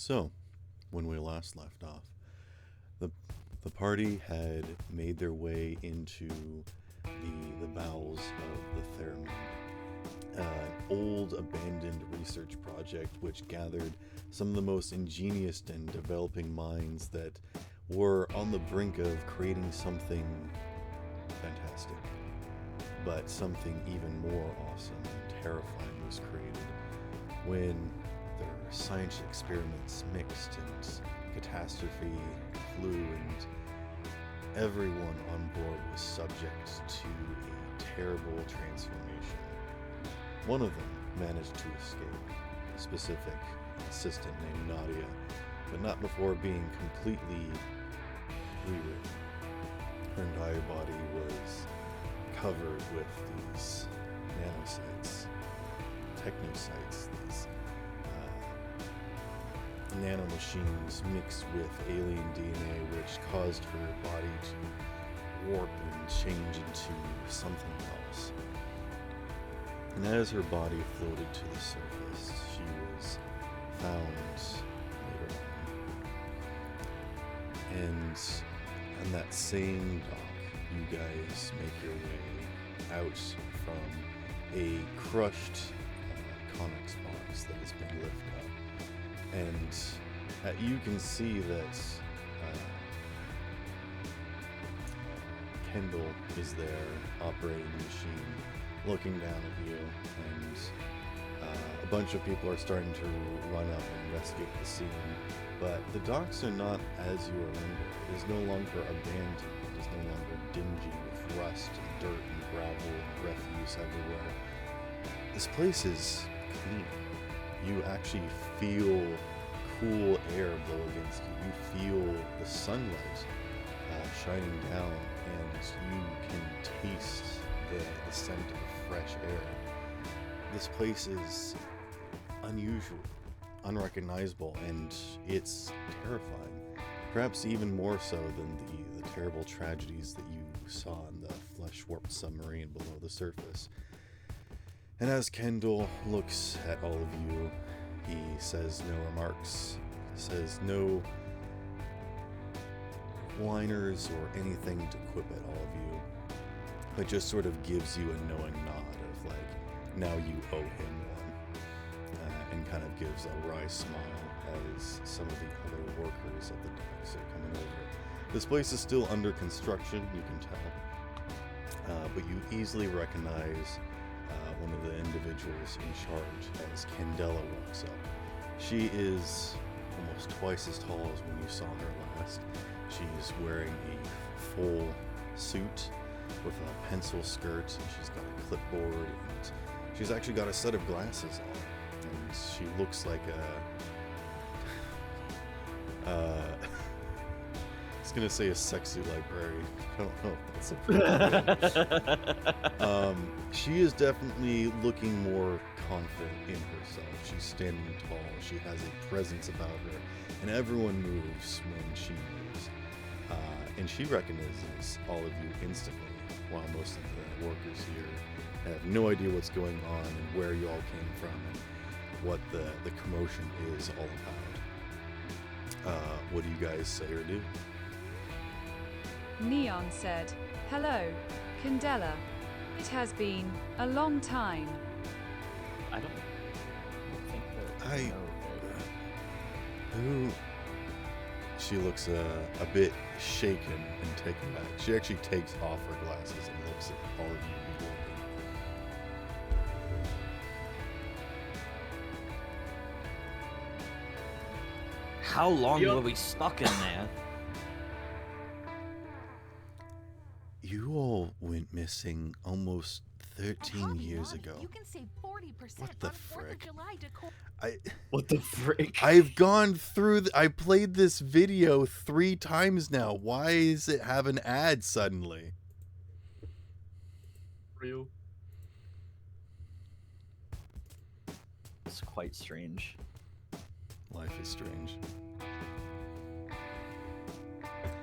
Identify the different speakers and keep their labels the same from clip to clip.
Speaker 1: So, when we last left off, the the party had made their way into the bowels of the Theremin, an old abandoned research project which gathered some of the most ingenious and developing minds that were on the brink of creating something fantastic. But something even more awesome and terrifying was created when their science experiments mixed and catastrophe flew, and everyone on board was subject to a terrible transformation. One of them managed to escape, a specific assistant named Nadia, but not before being completely rewritten. Her entire body was covered with these nanocytes, technocytes, these nanomachines mixed with alien DNA, which caused her body to warp and change into something else. And as her body floated to the surface, she was found later on. And on that same dock, you guys make your way out from a crushed Connex box that has been lifted up. And you can see that Kendall is there operating the machine, looking down at you, and a bunch of people are starting to run up and rescue the scene. But the docks are not as you remember. It is no longer abandoned. It is no longer dingy with rust and dirt and gravel and refuse everywhere. This place is clean. You actually feel cool air blow against you. You feel the sunlight shining down, and you can taste the scent of fresh air. This place is unusual, unrecognizable, and it's terrifying. Perhaps even more so than the terrible tragedies that you saw in the flesh-warped submarine below the surface. And as Kendall looks at all of you, he says no remarks, says no whiners or anything to quip at all of you, but just sort of gives you a knowing nod of like, now you owe him one, and kind of gives a wry smile as some of the other workers at the docks are coming over. This place is still under construction, you can tell, but you easily recognize one of the individuals in charge as Candella walks up. She is almost twice as tall as when you saw her last. She's wearing a full suit with a pencil skirt, and she's got a clipboard, and she's actually got a set of glasses on. And she looks like I was gonna say a sexy librarian. I don't know if that's a pretty she is definitely looking more confident in herself. She's standing tall. She has a presence about her, and everyone moves when she moves. And she recognizes all of you instantly, while most of the workers here have no idea what's going on and where you all came from and what the commotion is all about. What do you guys say or do?
Speaker 2: Neon said, "Hello, Candella. It has been a long time."
Speaker 3: I don't think that
Speaker 1: I-
Speaker 3: know
Speaker 1: Who? She looks a bit shaken and taken back. She actually takes off her glasses and looks at all of you bewildered.
Speaker 3: How long were we stuck in there?
Speaker 1: You all went missing almost 13 years ago.
Speaker 4: You can save 40%
Speaker 1: What the
Speaker 4: on 4th of
Speaker 1: frick?
Speaker 4: July decor.
Speaker 3: What the frick?
Speaker 1: I've gone through. I played this video 3 times now. Why is it have an ad suddenly?
Speaker 3: Real. It's quite strange.
Speaker 1: Life is strange.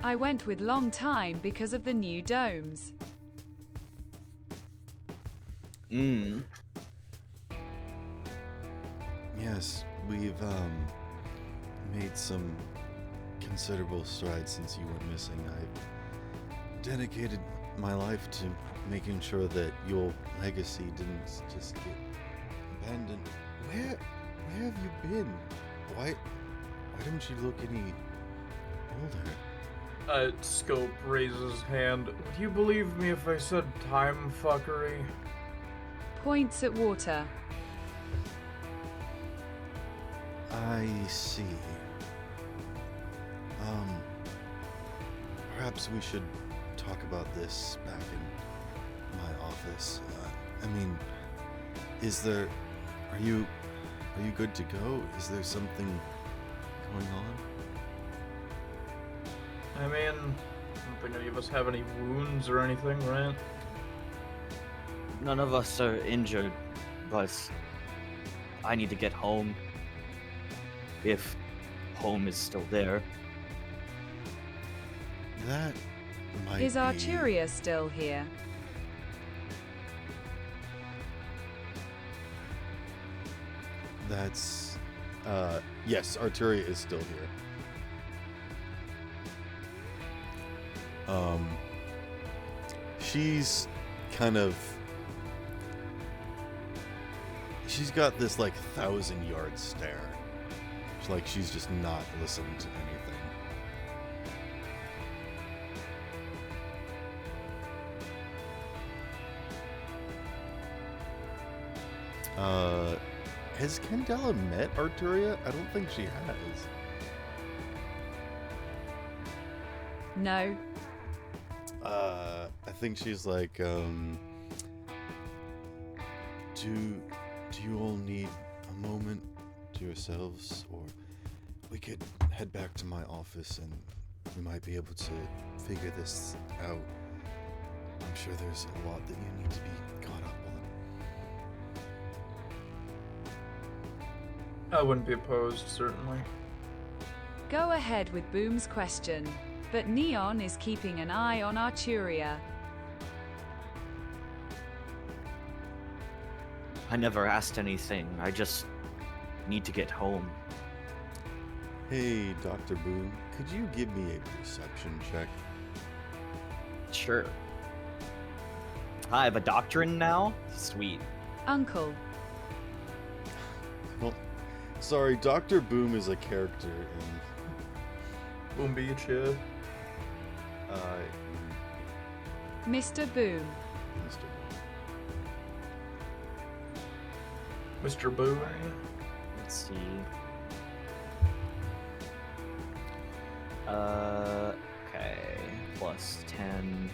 Speaker 2: I went with long time because of the new domes.
Speaker 1: Yes, made some considerable strides since you went missing. I've dedicated my life to making sure that your legacy didn't just get abandoned. Where have you been? Why don't you look any older?
Speaker 4: Scope raises his hand. Would you believe me if I said time fuckery?
Speaker 2: Points at water.
Speaker 1: I see. Perhaps we should talk about this back in my office. Are you good to go? Is there something going on?
Speaker 4: I mean, I don't think any of us have any wounds or anything, right?
Speaker 3: None of us are injured, but I need to get home. If home is still there.
Speaker 1: That might
Speaker 2: Is
Speaker 1: be...
Speaker 2: Arturia still here?
Speaker 1: That's... yes, Arturia is still here. She's kind of... She's got this, 1,000-yard stare. She's just not listening to anything. Has Candella met Arturia? I don't think she has.
Speaker 2: No.
Speaker 1: I think she's like, do you all need a moment to yourselves, or we could head back to my office and we might be able to figure this out. I'm sure there's a lot that you need to be caught up on.
Speaker 4: I wouldn't be opposed, certainly.
Speaker 2: Go ahead with Boom's question, but Neon is keeping an eye on Arturia.
Speaker 3: I never asked anything. I just need to get home.
Speaker 1: Hey, Dr. Boom, could you give me a perception check?
Speaker 3: Sure. I have a doctrine now? Sweet.
Speaker 2: Uncle.
Speaker 1: Well, sorry, Dr. Boom is a character in...
Speaker 4: Boom Beach, yeah.
Speaker 2: Mr. Boom.
Speaker 1: Mr. Boom.
Speaker 4: Mr. Boo.
Speaker 3: Let's see. Okay. Plus 10.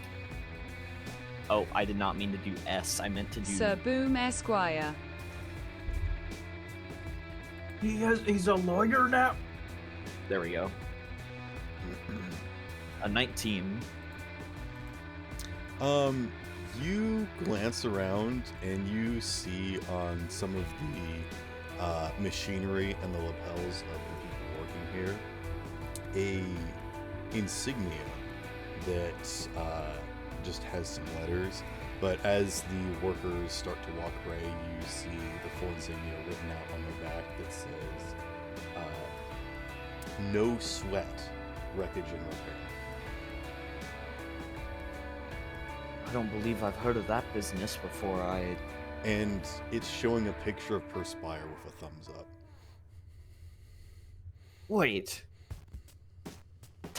Speaker 3: Oh, I did not mean to do S. I meant to do...
Speaker 2: Sir Boom Esquire.
Speaker 4: He's a lawyer now?
Speaker 3: There we go. A 19.
Speaker 1: You glance around and you see on some of the machinery and the lapels of the people working here a insignia that just has some letters. But as the workers start to walk away, you see the full insignia written out on the back that says, "No sweat, wreckage and repair."
Speaker 3: I don't believe I've heard of that business before.
Speaker 1: And it's showing a picture of Perspire with a thumbs up.
Speaker 3: Wait.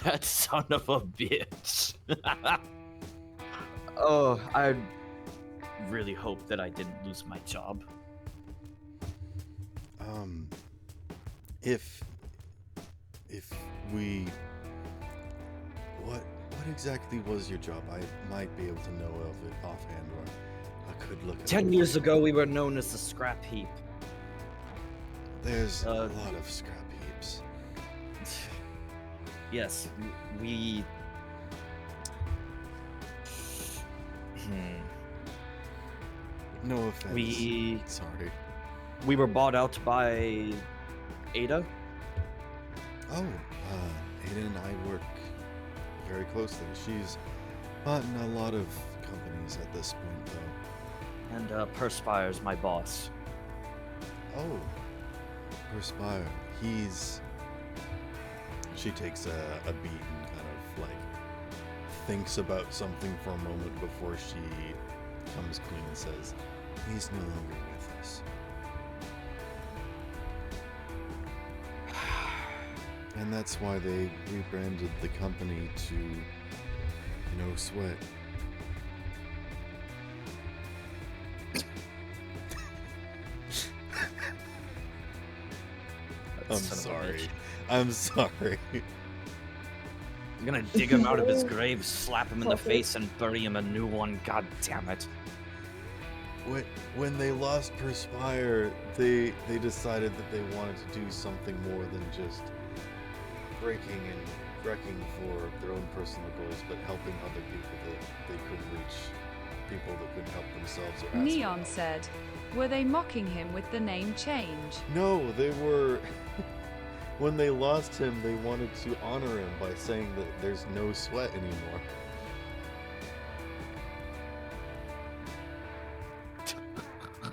Speaker 3: That son of a bitch. Oh, I really hope that I didn't lose my job.
Speaker 1: If we... What exactly was your job? I might be able to know of it offhand, or I could look at
Speaker 3: 10 years ago, we were known as the scrap heap.
Speaker 1: There's a lot of scrap heaps.
Speaker 3: Yes, we...
Speaker 1: No offense. Sorry.
Speaker 3: We were bought out by Ada.
Speaker 1: Oh, Ada and I work very closely. She's bought in a lot of companies at this point, though.
Speaker 3: And Perspire's my boss.
Speaker 1: Oh, Perspire. He's She takes a beat and kind of like thinks about something for a moment before she becomes queen and says, "He's no longer with us." And that's why they rebranded the company to No Sweat. I'm
Speaker 3: Son of a
Speaker 1: sorry.
Speaker 3: bitch.
Speaker 1: I'm sorry.
Speaker 3: I'm gonna dig him out of his grave, slap him in the face, and bury him a new one. God damn it.
Speaker 1: When they lost Perspire, they decided that they wanted to do something more than just breaking and wrecking for their own personal goals, but helping other people that they couldn't reach, people that couldn't help themselves or ask for
Speaker 2: Neon
Speaker 1: help.
Speaker 2: said, were they mocking him with the name change?
Speaker 1: No, they were. When they lost him, they wanted to honor him by saying that there's no sweat anymore.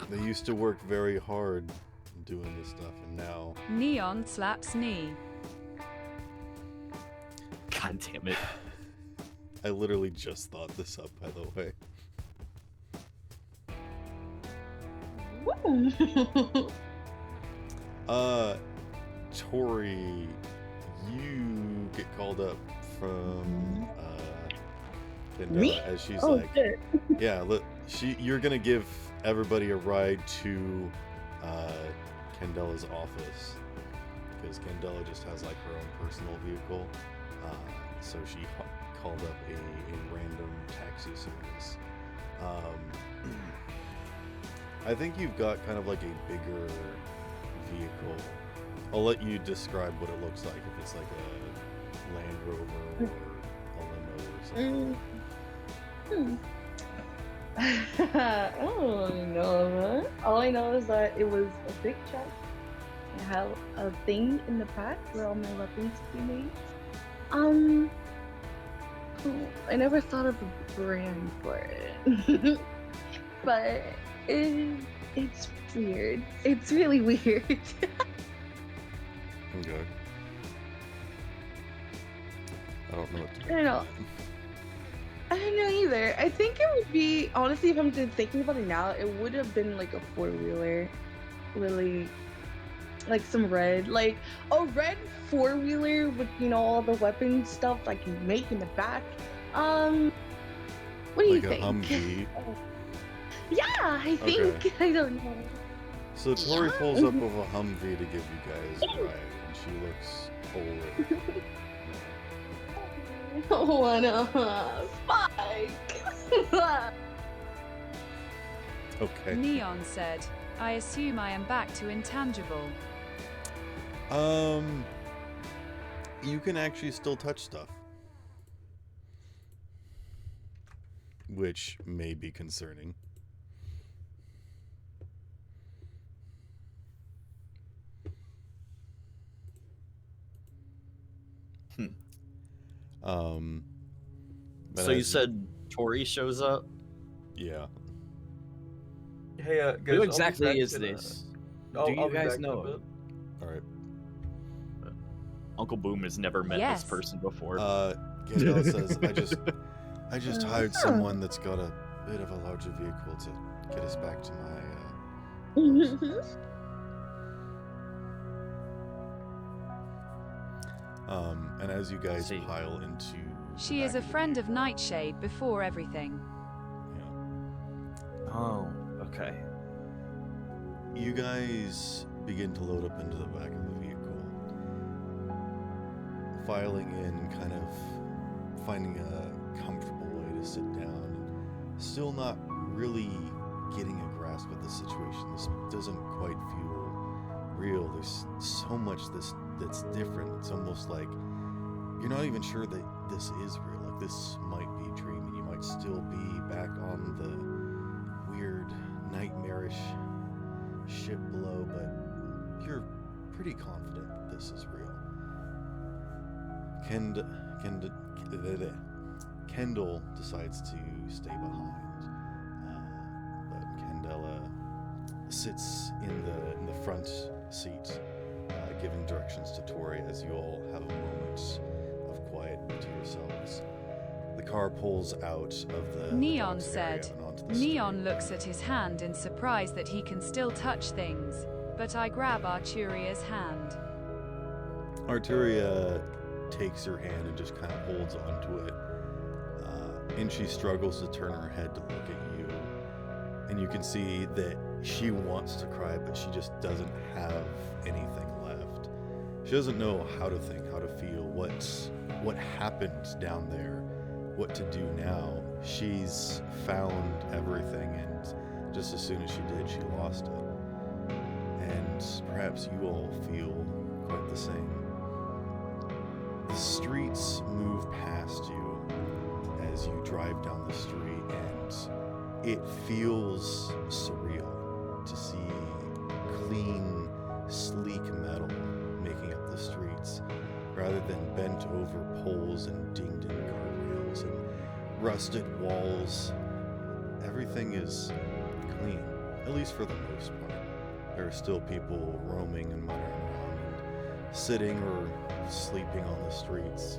Speaker 1: They used to work very hard doing this stuff, and now...
Speaker 2: Neon slaps knee.
Speaker 3: God damn it.
Speaker 1: I literally just thought this up, by the way. Tori, you get called up from Candella
Speaker 5: Me?
Speaker 1: as she's
Speaker 5: Oh,
Speaker 1: like,
Speaker 5: shit.
Speaker 1: yeah, look, you're gonna give everybody a ride to Candella's office because Candella just has like her own personal vehicle, so she called up a random taxi service. I think you've got kind of like a bigger vehicle. I'll let you describe what it looks like, if it's like a Land Rover or a limo or something.
Speaker 5: I don't know. All I know is that it was a big truck. It had a thing in the back where all my weapons could be made. I never thought of a brand for it. But it's weird. It's really weird.
Speaker 1: Okay. I don't know what to do.
Speaker 5: I don't know. I don't know either. I think it would be, honestly, if I'm just thinking about it now, it would have been like a four-wheeler. Really, like some red, like a red four-wheeler with, you know, all the weapon stuff I can make in the back. What do you
Speaker 1: Like a
Speaker 5: think?
Speaker 1: Humvee.
Speaker 5: Yeah, I think.
Speaker 1: Okay.
Speaker 5: I don't know.
Speaker 1: So Tori pulls up with a Humvee to give you guys a ride, and she looks older.
Speaker 5: Wanna spike?
Speaker 1: Okay.
Speaker 2: Neon said, I assume I am back to intangible.
Speaker 1: You can actually still touch stuff, which may be concerning. But
Speaker 3: So you
Speaker 1: as
Speaker 3: said Tori shows up?
Speaker 1: yeah.
Speaker 4: Hey, guys,
Speaker 3: Who
Speaker 4: I'll be
Speaker 3: exactly
Speaker 4: back
Speaker 3: is
Speaker 4: in,
Speaker 3: this?
Speaker 4: I'll
Speaker 3: Do you
Speaker 4: be
Speaker 3: guys
Speaker 4: back in a
Speaker 3: know
Speaker 4: bit.
Speaker 3: him?
Speaker 1: All right.
Speaker 3: Uncle Boom has never met
Speaker 2: Yes.
Speaker 3: this person before.
Speaker 1: Candella says, I just hired someone that's got a bit of a larger vehicle to get us back to my residence." And as you guys
Speaker 3: See.
Speaker 1: pile into the
Speaker 2: She is
Speaker 1: back
Speaker 2: a
Speaker 1: of the
Speaker 2: friend of
Speaker 1: vehicle,
Speaker 2: Nightshade before everything.
Speaker 1: yeah,
Speaker 3: Oh, okay.
Speaker 1: you guys begin to load up into the back of the vehicle, filing in, kind of finding a comfortable way to sit down, still not really getting a grasp of the situation. This doesn't quite feel real. There's so much that's different. It's almost like you're not even sure that this is real. Like this might be a dream, and you might still be back on the weird, nightmarish ship below, but you're pretty confident that this is real. Kendall decides to stay behind, but Candella sits in the front seat, giving directions to Tori as you all have a moment car pulls out of the
Speaker 2: Neon
Speaker 1: docks
Speaker 2: said.
Speaker 1: area and onto the
Speaker 2: Neon
Speaker 1: street.
Speaker 2: looks at his hand in surprise that he can still touch things, but I grab Arturia's hand.
Speaker 1: Arturia takes her hand and just kind of holds onto it. And she struggles to turn her head to look at you. And you can see that she wants to cry, but she just doesn't have anything left. She doesn't know how to think, how to feel, what happened down there, what to do now. She's found everything, and just as soon as she did, she lost it. And perhaps you all feel quite the same. The streets move past you as you drive down the street, and it feels surreal to see clean, sleek metal making up the streets, rather than bent over poles and dinged in guardrails and rusted walls. Everything is clean, at least for the most part. There are still people roaming and muttering around and sitting or sleeping on the streets.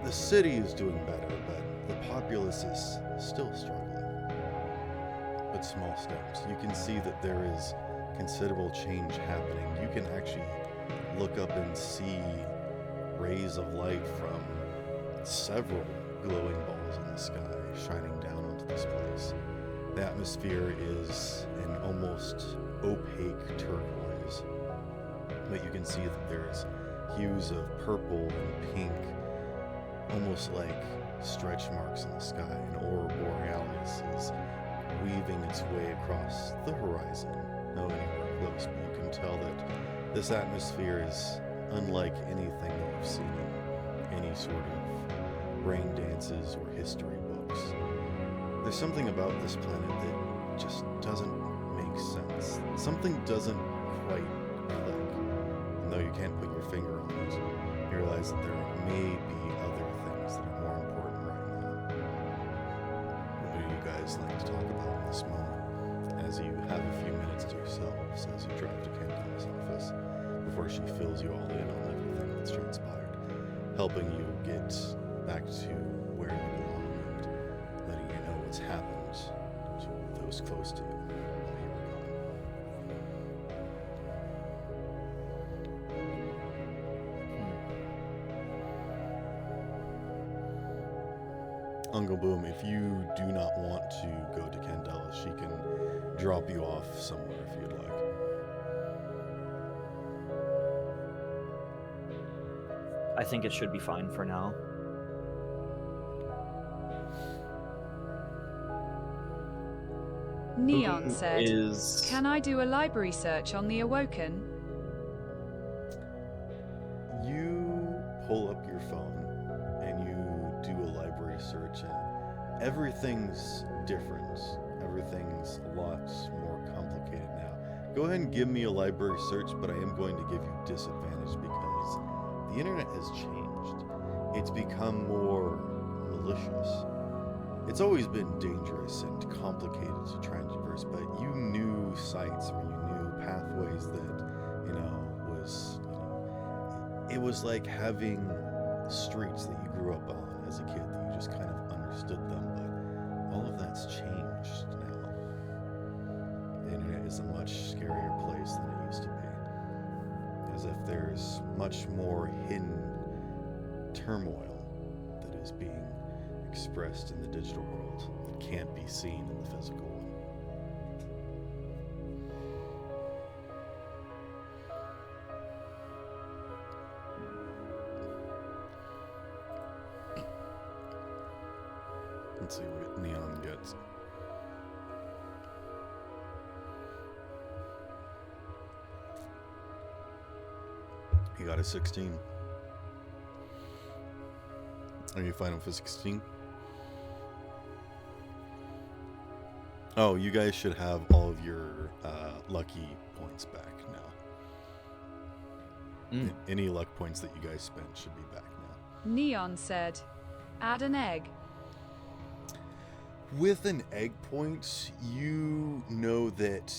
Speaker 1: The city is doing better, but the populace is still struggling. But small steps. You can see that there is considerable change happening. You can actually look up and see rays of light from several glowing balls in the sky shining down onto this place. The atmosphere is an almost opaque turquoise, but you can see that there's hues of purple and pink, almost like stretch marks in the sky. An aurora borealis is weaving its way across the horizon. No anywhere close, but you can tell that this atmosphere is unlike anything that you've seen in any sort of brain dances or history books. There's something about this planet that just doesn't make sense. Something doesn't quite click. And though you can't put your finger on it, you realize that there may be other things that are more important right now. What do you guys like to talk about in this moment, as you have a few minutes to yourselves as you drive to Candella's office, before she fills you all in on everything that's transpired, helping you get back to where you belong and letting you know what's happened to those close to you while you were gone. Uncle Boom, if you do not want to go to Candella, she can drop you off somewhere if you'd like.
Speaker 3: I think it should be fine for now.
Speaker 2: Neon said,
Speaker 3: Is
Speaker 2: Can I do a library search on the Awoken?
Speaker 1: You pull up your phone and you do a library search, and everything's different. Everything's a lot more complicated now. Go ahead and give me a library search, but I am going to give you disadvantage because the internet has changed. It's become more malicious. It's always been dangerous and complicated to try and traverse, but you knew sites or you knew pathways that, it was like having streets that you grew up on as a kid that you just kind of understood them, but all of that's changed now. The internet is a much scarier place than it used to be. As if there's much more hidden turmoil that is being expressed in the digital world that can't be seen in the physical one. Let's see what Neon gets. He got a 16. Are you final for 16? Oh, you guys should have all of your lucky points back now. Any luck points that you guys spent should be back now.
Speaker 2: Neon said, Add an egg.
Speaker 1: With an egg point, you know that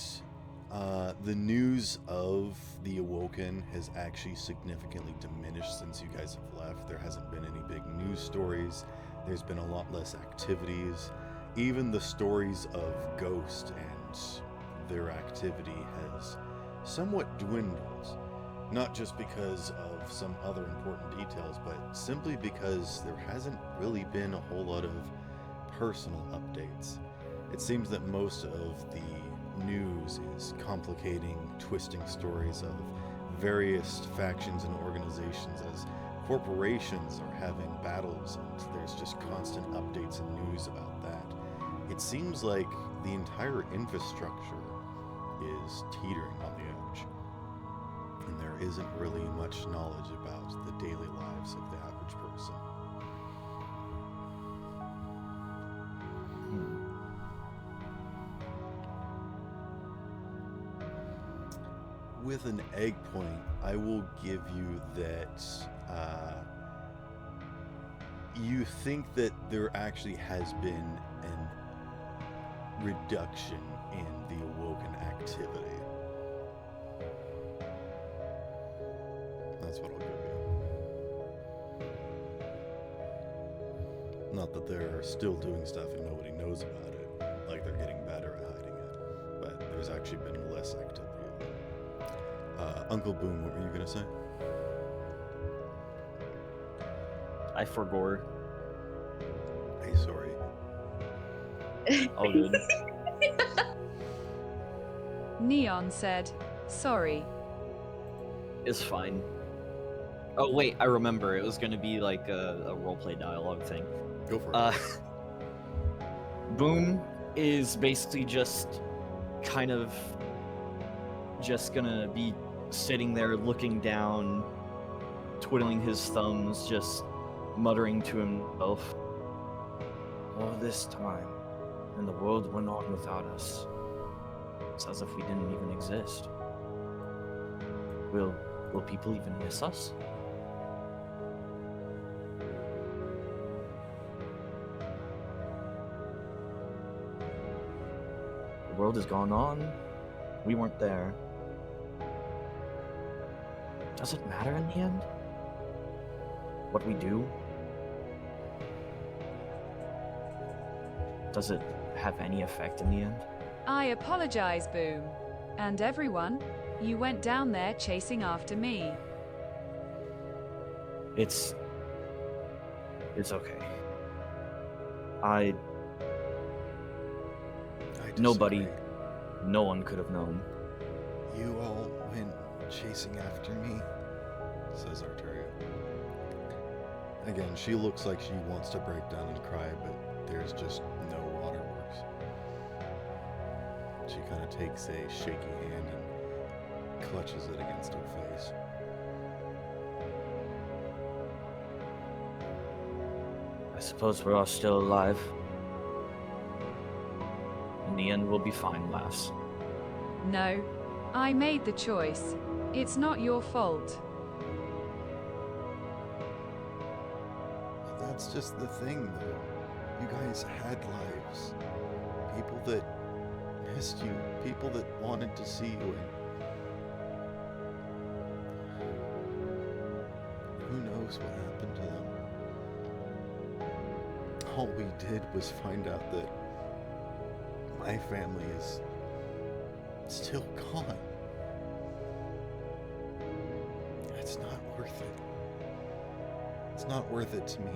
Speaker 1: the news of the Awoken has actually significantly diminished since you guys have left. There hasn't been any big news stories. there's been a lot less activities. Even the stories of Ghost and their activity has somewhat dwindled. Not just because of some other important details, but simply because there hasn't really been a whole lot of personal updates. It seems that most of the news is complicating, twisting stories of various factions and organizations as corporations are having battles, and there's just constant updates and news about that. It seems like the entire infrastructure is teetering on the edge, and there isn't really much knowledge about the daily lives of the average person. With an egg point, I will give you that you think that there actually has been an reduction in the awoken activity. That's what I'll give you. Not that they're still doing stuff and nobody knows about it, like they're getting better at hiding it, but there's actually been less activity. Uncle Boom, what were you gonna say?
Speaker 3: I forgot.
Speaker 1: Hey, sorry.
Speaker 3: Oh, good.
Speaker 2: Neon said, sorry.
Speaker 3: It's fine. Oh, wait, I remember. It was gonna be like a roleplay dialogue thing.
Speaker 1: Go for it.
Speaker 3: Boom is basically just kind of just gonna be sitting there looking down, twiddling his thumbs, just muttering to himself. All this time, and the world went on without us. It's as if we didn't even exist. Will people even miss us? The world has gone on. We weren't there. Does it matter in the end? What we do? Does it have any effect in the end?
Speaker 2: I apologize, Boom. And everyone, you went down there chasing after me.
Speaker 3: It's okay.
Speaker 1: I
Speaker 3: Nobody,
Speaker 1: disagree.
Speaker 3: no one could have known.
Speaker 1: You all went chasing after me, says Arteria. Again, she looks like she wants to break down and cry, but there's just no waterworks. She kind of takes a shaky hand and clutches it against her face.
Speaker 3: I suppose we're all still alive. In the end, we'll be fine, lass.
Speaker 2: No, I made the choice. It's not your fault.
Speaker 1: That's just the thing, though. You guys had lives. People that missed you. People that wanted to see you. And who knows what happened to them? All we did was find out that my family is still gone. It's not worth it. It's not worth it to me.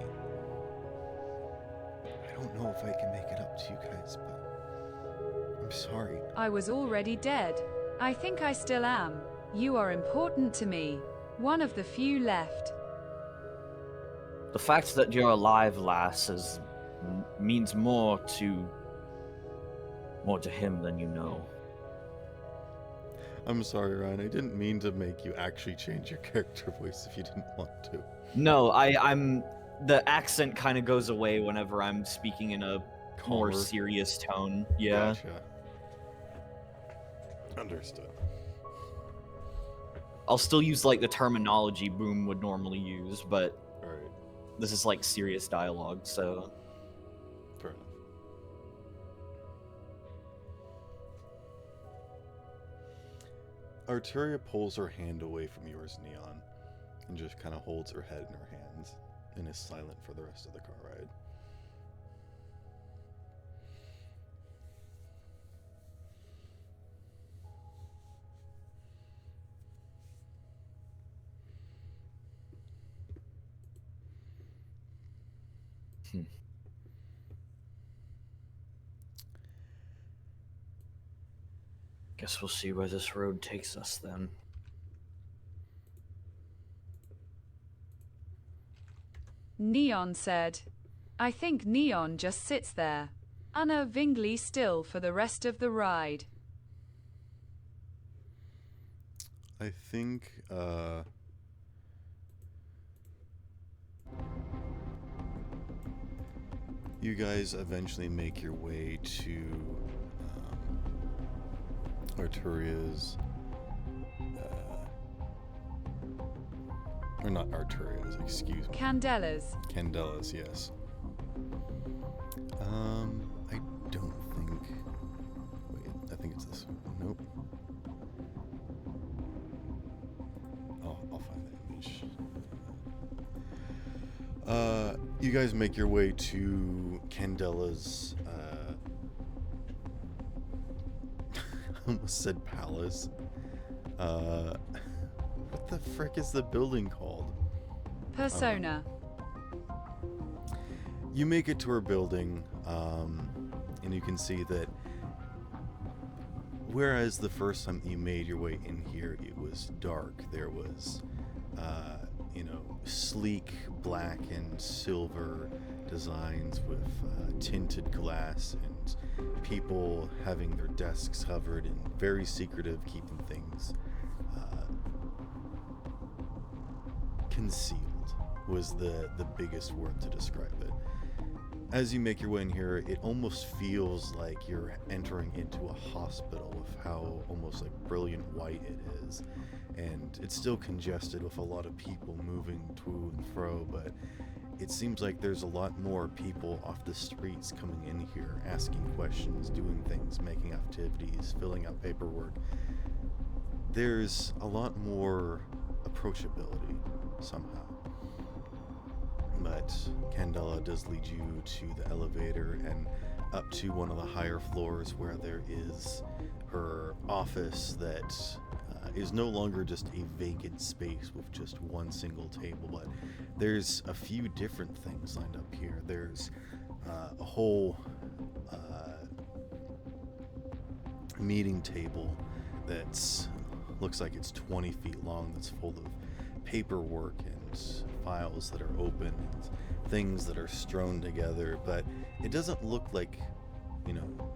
Speaker 1: I don't know if I can make it up to you guys, but I'm sorry.
Speaker 2: I was already dead. I think I still am. You are important to me. One of the few left.
Speaker 3: The fact that you're alive, lass, means more to him than you know.
Speaker 1: I'm sorry, Ryan. I didn't mean to make you actually change your character voice if you didn't want to.
Speaker 3: No, I'm the accent kind of goes away whenever I'm speaking in a more
Speaker 1: Calmer.
Speaker 3: serious tone. Yeah.
Speaker 1: Gotcha. Understood.
Speaker 3: I'll still use like the terminology Boom would normally use, but
Speaker 1: Alright.
Speaker 3: this is like serious dialogue, so
Speaker 1: Fair enough. Arteria pulls her hand away from yours, Neon, and just kind of holds her head in her hands and is silent for the rest of the car ride.
Speaker 3: Hmm. Guess we'll see where this road takes us then.
Speaker 2: Neon said. I think Neon just sits there, unnervingly still for the rest of the ride.
Speaker 1: I think, you guys eventually make your way to Arturia's, or not Arturia's, excuse me.
Speaker 2: Candella's.
Speaker 1: Candella's, yes. I don't think. Wait, I think it's this. Nope. Oh, I'll find that image. You guys make your way to Candella's, I almost said palace. What the frick is the building called?
Speaker 2: Persona.
Speaker 1: You make it to her building, and you can see that whereas the first time you made your way in here, it was dark. There was, sleek black and silver designs with tinted glass and people having their desks covered and very secretive, keeping things concealed was the biggest word to describe it. As you make your way in here, it almost feels like you're entering into a hospital with how almost like brilliant white it is. And it's still congested with a lot of people moving to and fro, but it seems like there's a lot more people off the streets coming in here, asking questions, doing things, making activities, filling out paperwork. There's a lot more approachability somehow. But Candella does lead you to the elevator and up to one of the higher floors where there is her office that is no longer just a vacant space with just one single table, but there's a few different things lined up here. There's a whole meeting table that's looks like it's 20 feet long, that's full of paperwork and files that are open and things that are strewn together, but it doesn't look like,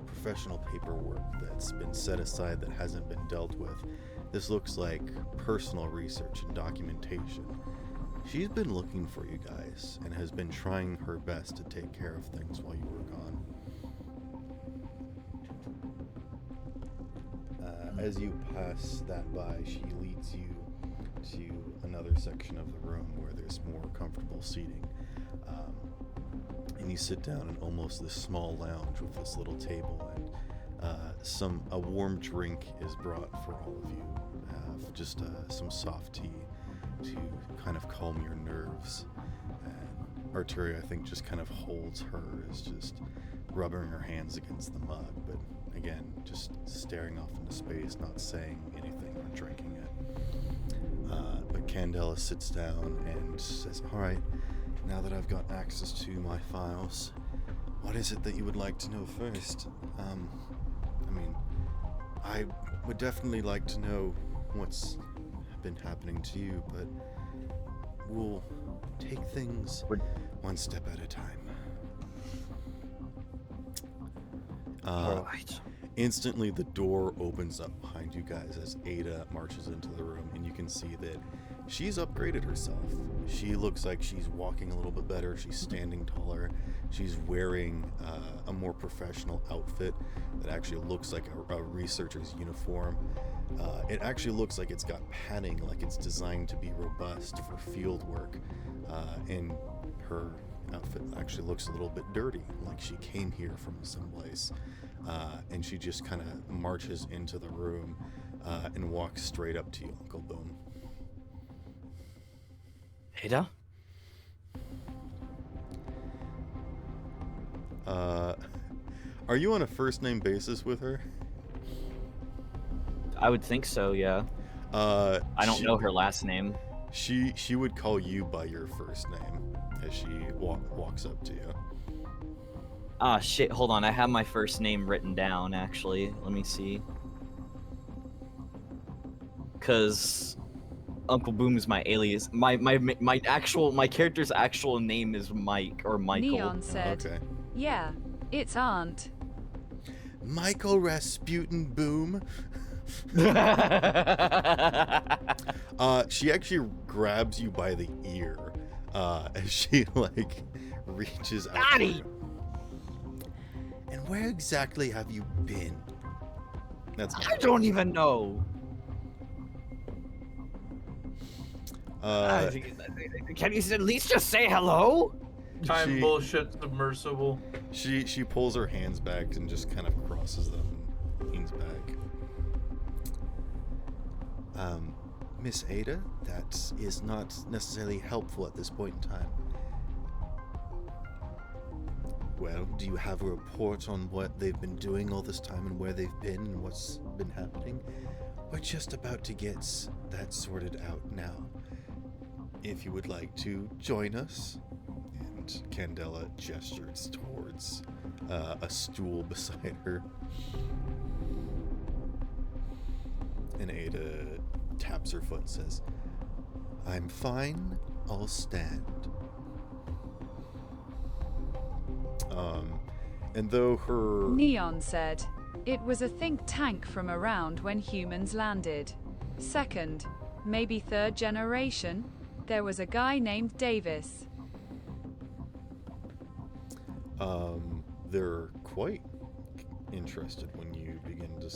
Speaker 1: professional paperwork that's been set aside that hasn't been dealt with. This looks like personal research and documentation. She's been looking for you guys and has been trying her best to take care of things while you were gone. As you pass that by, she leads you to another section of the room where there's more comfortable seating. And you sit down in almost this small lounge with this little table, and a warm drink is brought for all of you. Just some soft tea to kind of calm your nerves. And Arturia, I think, just kind of holds hers, just rubbing her hands against the mug, but again, just staring off into space, not saying anything or drinking it. But Candella sits down and says, "All right, now that I've got access to my files, what is it that you would like to know first? I would definitely like to know what's been happening to you, but we'll take things one step at a time."
Speaker 3: All right.
Speaker 1: Instantly, the door opens up behind you guys as Ada marches into the room, and you can see that she's upgraded herself. She looks like she's walking a little bit better. She's standing taller. She's wearing a more professional outfit that actually looks like a researcher's uniform. It actually looks like it's got padding, like it's designed to be robust for field work. And her outfit actually looks a little bit dirty, like she came here from someplace. And she just kind of marches into the room and walks straight up to you, Uncle Boom.
Speaker 3: Ada?
Speaker 1: Are you on a first name basis with her?
Speaker 3: I would think so, yeah. I don't know her last name.
Speaker 1: She would call you by your first name as she walks up to you.
Speaker 3: Ah, shit, hold on. I have my first name written down, actually. Let me see. Because Uncle Boom is my alias. My character's actual name is Mike, or Michael.
Speaker 2: Neon said,
Speaker 1: Okay.
Speaker 2: yeah, it's Aunt.
Speaker 1: Michael Rasputin Boom. She actually grabs you by the ear as she like reaches out.
Speaker 3: Got
Speaker 1: for
Speaker 3: it!
Speaker 1: you. And where exactly have you been? That's
Speaker 3: I don't even know. Can you at least just say hello?
Speaker 4: Time
Speaker 1: She-
Speaker 4: bullshit submersible.
Speaker 1: She pulls her hands back and just kind of crosses them and leans back. Miss Ada, that is not necessarily helpful at this point in time. Well, do you have a report on what they've been doing all this time and where they've been and what's been happening? We're just about to get that sorted out now. If you would like to join us. And Candella gestures towards a stool beside her. And Ada taps her foot and says, I'm fine, I'll stand. And though her...
Speaker 2: Neon said, it was a think tank from around when humans landed. Second, maybe third generation, there was a guy named Davis.
Speaker 1: They're quite interested when you begin to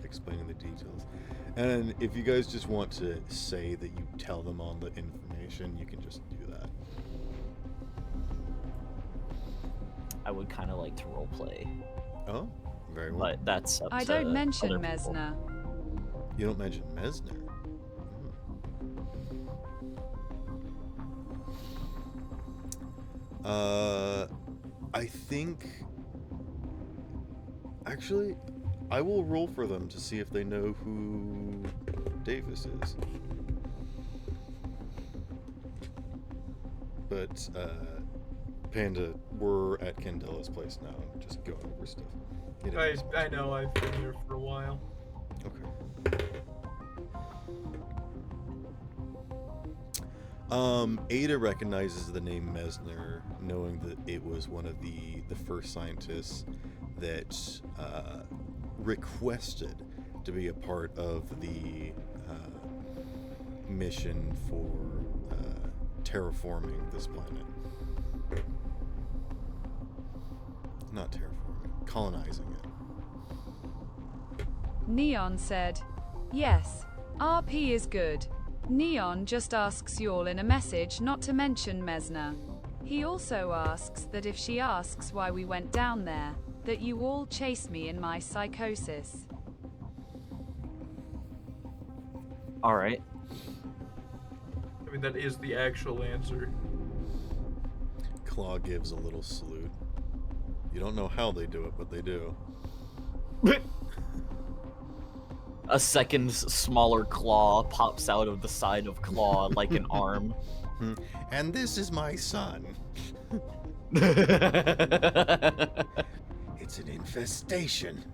Speaker 1: explaining the details. And if you guys just want to say that you tell them all the information, you can just do that.
Speaker 3: I would kind of like to roleplay,
Speaker 1: Oh, very well.
Speaker 3: but that's up
Speaker 2: I
Speaker 3: to
Speaker 2: don't mention
Speaker 3: other people.
Speaker 2: Mesner.
Speaker 1: You don't mention Mesner. I think... Actually, I will roll for them to see if they know who Davis is. But, Panda, we're at Candella's place now, just going over stuff. You know.
Speaker 4: I know, I've been here for a while.
Speaker 1: Okay. Ada recognizes the name Mesner, knowing that it was one of the first scientists that requested to be a part of the mission for terraforming this planet. Not terraforming, colonizing it.
Speaker 2: Neon said, yes, RP is good. Neon just asks y'all in a message not to mention Mesner. He also asks that if she asks why we went down there, that you all chase me in my psychosis.
Speaker 3: Alright.
Speaker 4: I mean, that is the actual answer.
Speaker 1: Claw gives a little salute. You don't know how they do it, but they do.
Speaker 3: A second smaller claw pops out of the side of Claw like an arm.
Speaker 1: And this is my son. It's an infestation.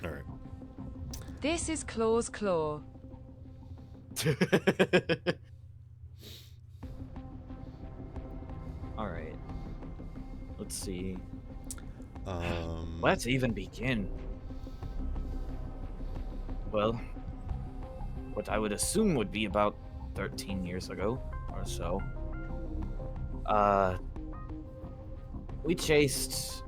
Speaker 1: All right.
Speaker 2: This is Claw's Claw.
Speaker 3: Alright. Let's see.
Speaker 1: Um,
Speaker 3: Let's even begin. Well, what I would assume would be about 13 years ago or so. We chased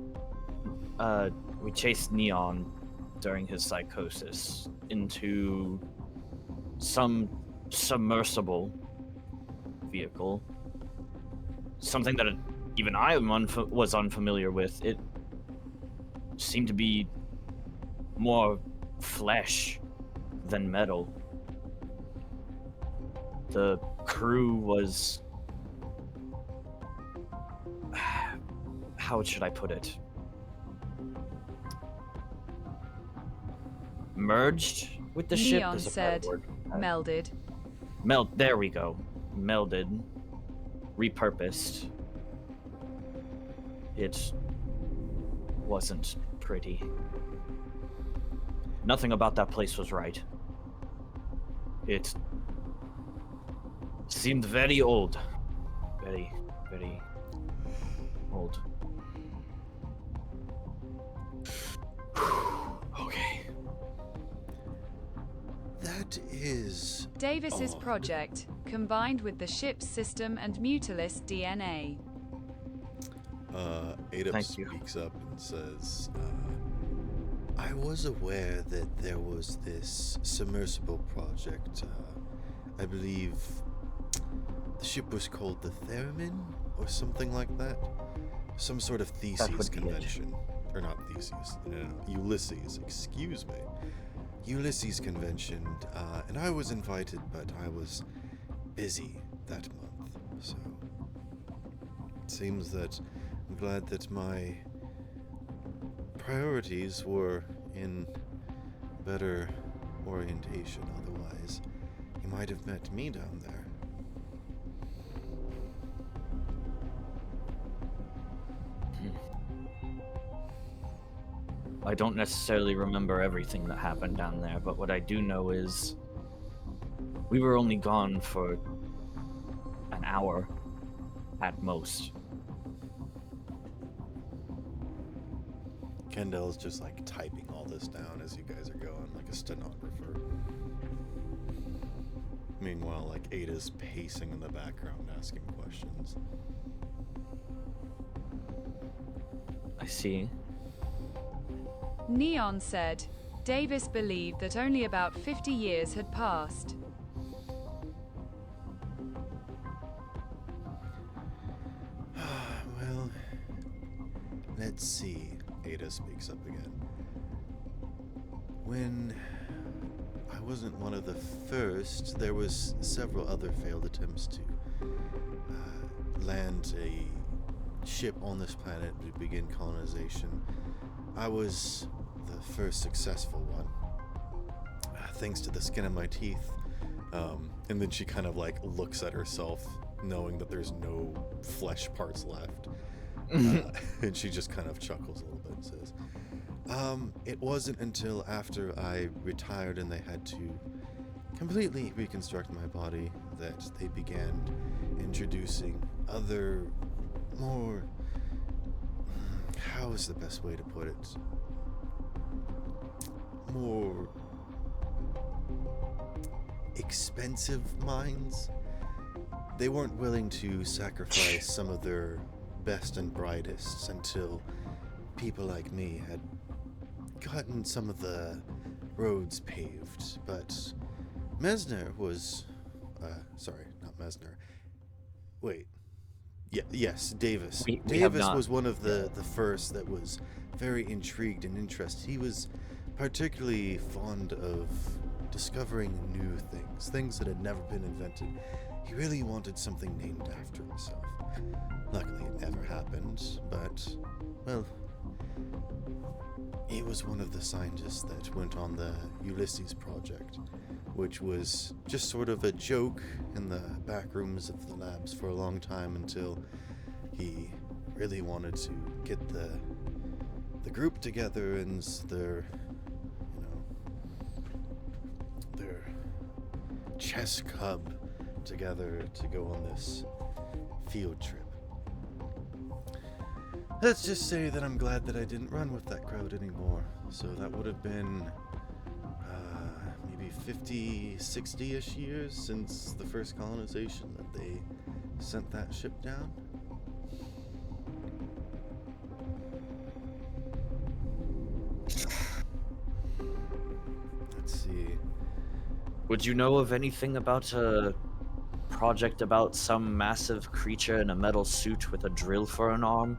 Speaker 3: Neon during his psychosis into some submersible vehicle. Something that even I was unfamiliar with. It seemed to be more flesh than metal. The crew was... How should I put it? Merged With the ship
Speaker 2: Neon
Speaker 3: is a
Speaker 2: said,
Speaker 3: better word.
Speaker 2: melded.
Speaker 3: There we go. Melded. Repurposed. It wasn't pretty. Nothing about that place was right. It seemed very old. Very, very old. Okay.
Speaker 1: That is
Speaker 2: Davis's
Speaker 1: odd.
Speaker 2: project, combined with the ship's system and Mutalis DNA.
Speaker 1: Ada
Speaker 3: Thank you.
Speaker 1: speaks up and says, I was aware that there was this submersible project. I believe the ship was called the Theremin or something like that. Some sort of Theseus
Speaker 3: would be it.
Speaker 1: convention. Or not Theseus, no, Ulysses, excuse me. Ulysses convention, and I was invited, but I was busy that month, so it seems that I'm glad that my priorities were in better orientation. Otherwise, you might have met me down there.
Speaker 3: I don't necessarily remember everything that happened down there, but what I do know is we were only gone for an hour at most.
Speaker 1: Candella's just like typing all this down as you guys are going, like a stenographer. Meanwhile, like Ada's pacing in the background asking questions.
Speaker 3: I see.
Speaker 2: Neon said, Davis believed that only about 50 years had passed.
Speaker 1: Well, let's see. Ada speaks up again. When I wasn't one of the first, there was several other failed attempts to land a ship on this planet to begin colonization. I was the first successful one, thanks to the skin of my teeth. And then she kind of like looks at herself, knowing that there's no flesh parts left. And she just kind of chuckles a little bit and says, it wasn't until after I retired and they had to completely reconstruct my body that they began introducing other, more, how is the best way to put it? More expensive minds. They weren't willing to sacrifice some of their best and brightest until people like me had gotten some of the roads paved. But Mesner was, sorry, not Mesner. Wait. Yes, Davis.
Speaker 3: We have
Speaker 1: Davis
Speaker 3: not.
Speaker 1: was one of the first that was very intrigued and interested. He was particularly fond of discovering new things, things that had never been invented. He really wanted something named after himself. Luckily, it never happened, but, well, he was one of the scientists that went on the Ulysses project, which was just sort of a joke in the back rooms of the labs for a long time until he really wanted to get the group together and their, their chess club together to go on this field trip. Let's just say that I'm glad that I didn't run with that crowd anymore. So that would have been maybe 50, 60-ish years since the first colonization that they sent that ship down. Let's see.
Speaker 3: Would you know of anything about a project about some massive creature in a metal suit with a drill for an arm?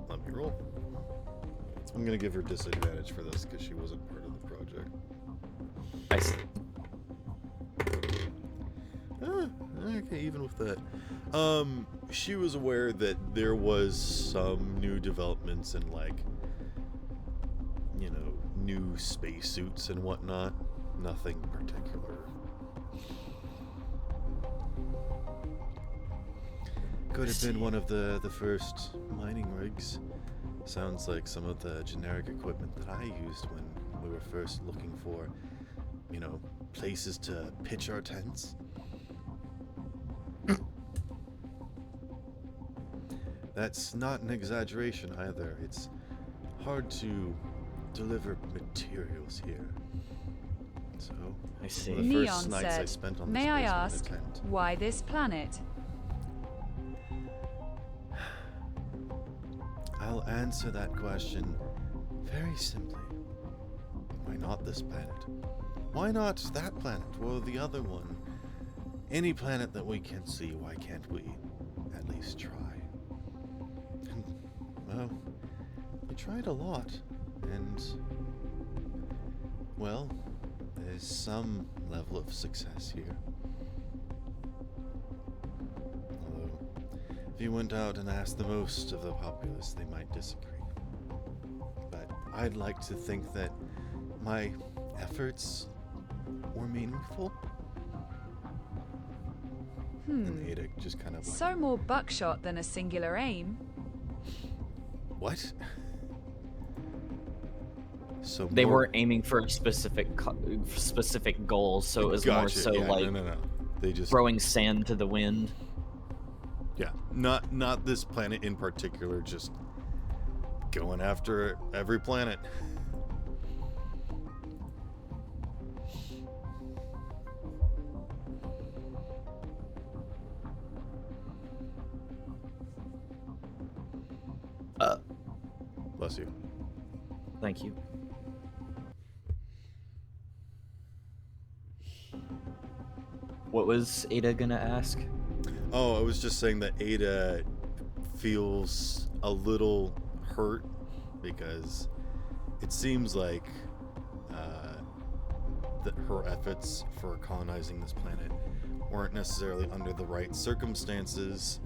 Speaker 1: Let me roll. I'm gonna give her disadvantage for this because she wasn't part of the project.
Speaker 3: I see.
Speaker 1: Okay, even with that. she was aware that there was some new developments in, like, you know, new spacesuits and whatnot. Nothing particular. Could have been one of the first mining rigs. Sounds like some of the generic equipment that I used when we were first looking for, you know, places to pitch our tents. That's not an exaggeration either. It's hard to deliver materials here. So,
Speaker 3: I see.
Speaker 1: one of the
Speaker 2: Neon
Speaker 1: first nights I
Speaker 2: said,
Speaker 1: spent on
Speaker 2: "May
Speaker 1: this
Speaker 2: I
Speaker 1: place was in a
Speaker 2: ask,
Speaker 1: tent.
Speaker 2: why this planet?"
Speaker 1: I'll answer that question very simply. Why not this planet? Why not that planet or the other one? Any planet that we can see, why can't we at least try? And, well, we tried a lot, and, well, there's some level of success here. Although, if you went out and asked the most of the populace, they might disagree. But I'd like to think that my efforts were meaningful. And Ada just kind of like,
Speaker 2: So more buckshot than a singular aim.
Speaker 1: what? So
Speaker 3: They
Speaker 1: more-
Speaker 3: were aiming for specific goals, so it was more
Speaker 1: Gotcha,
Speaker 3: so
Speaker 1: yeah,
Speaker 3: like
Speaker 1: no. They just
Speaker 3: throwing sand to the wind.
Speaker 1: yeah, not this planet in particular, just going after every planet. Bless you.
Speaker 3: Thank you. What was Ada gonna ask?
Speaker 1: Oh, I was just saying that Ada feels a little hurt because it seems like that her efforts for colonizing this planet weren't necessarily under the right circumstances,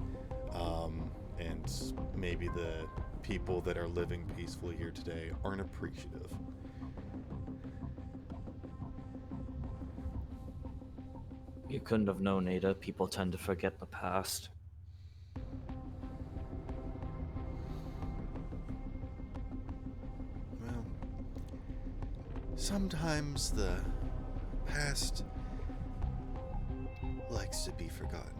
Speaker 1: and maybe the people that are living peacefully here today aren't appreciative.
Speaker 3: You couldn't have known, Ada. People tend to forget the past.
Speaker 1: Well, sometimes the past likes to be forgotten.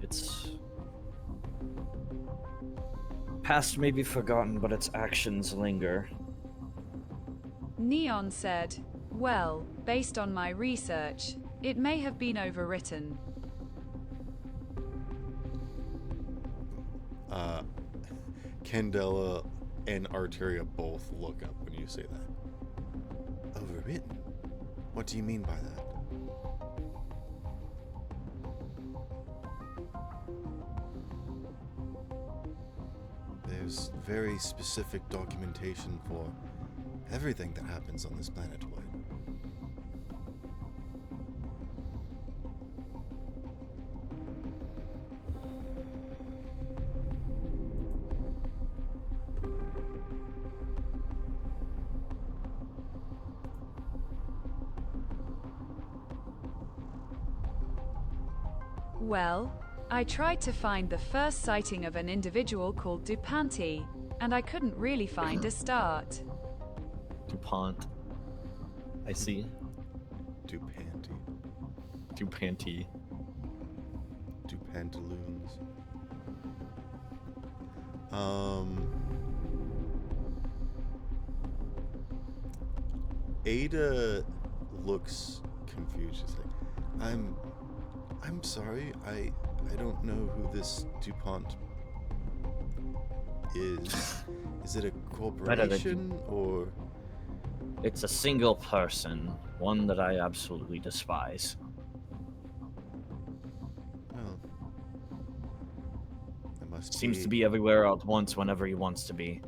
Speaker 3: It's... Past may be forgotten, but its actions linger.
Speaker 2: Neon said, "Well, based on my research, it may have been overwritten."
Speaker 1: Candella and Arteria both look up when you say that. Overwritten? What do you mean by that? There's very specific documentation for everything that happens on this planetoid.
Speaker 2: Well, I tried to find the first sighting of an individual called Dupanti, and I couldn't really find a start.
Speaker 3: DuPont. I see.
Speaker 1: Dupanty.
Speaker 3: DuPanty.
Speaker 1: Dupantaloons. Ada looks confused. She's like, I'm sorry, I don't know who this DuPont is. Is it a corporation or?
Speaker 3: It's a single person, one that I absolutely despise.
Speaker 1: Well, it must
Speaker 3: Seems to be everywhere at once whenever he wants to be.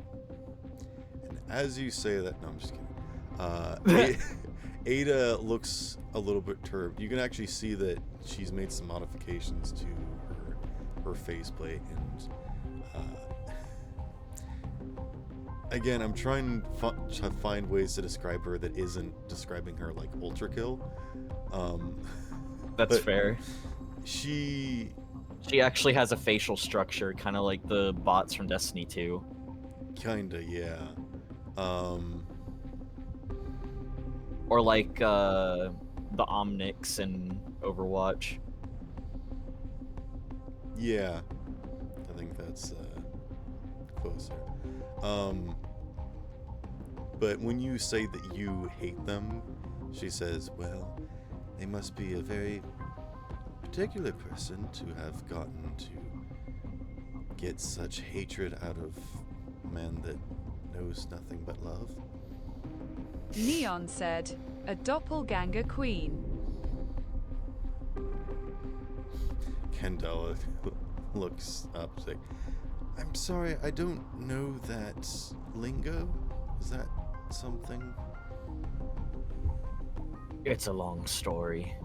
Speaker 1: And as you say that, no, I'm just kidding. Ada looks a little bit perturbed. You can actually see that she's made some modifications to her faceplate, and again, I'm trying to find ways to describe her that isn't describing her like ultra kill.
Speaker 3: That's fair.
Speaker 1: She
Speaker 3: actually has a facial structure, kind of like the bots from Destiny 2.
Speaker 1: kinda, yeah.
Speaker 3: Or like the Omnics in Overwatch.
Speaker 1: Yeah, I think that's closer. But when you say that you hate them, she says, well, they must be a very particular person to have gotten to get such hatred out of men that knows nothing but love.
Speaker 2: Neon said, a doppelganger queen.
Speaker 1: Candella looks up, like, I'm sorry, I don't know that lingo. Is that something?
Speaker 3: It's a long story.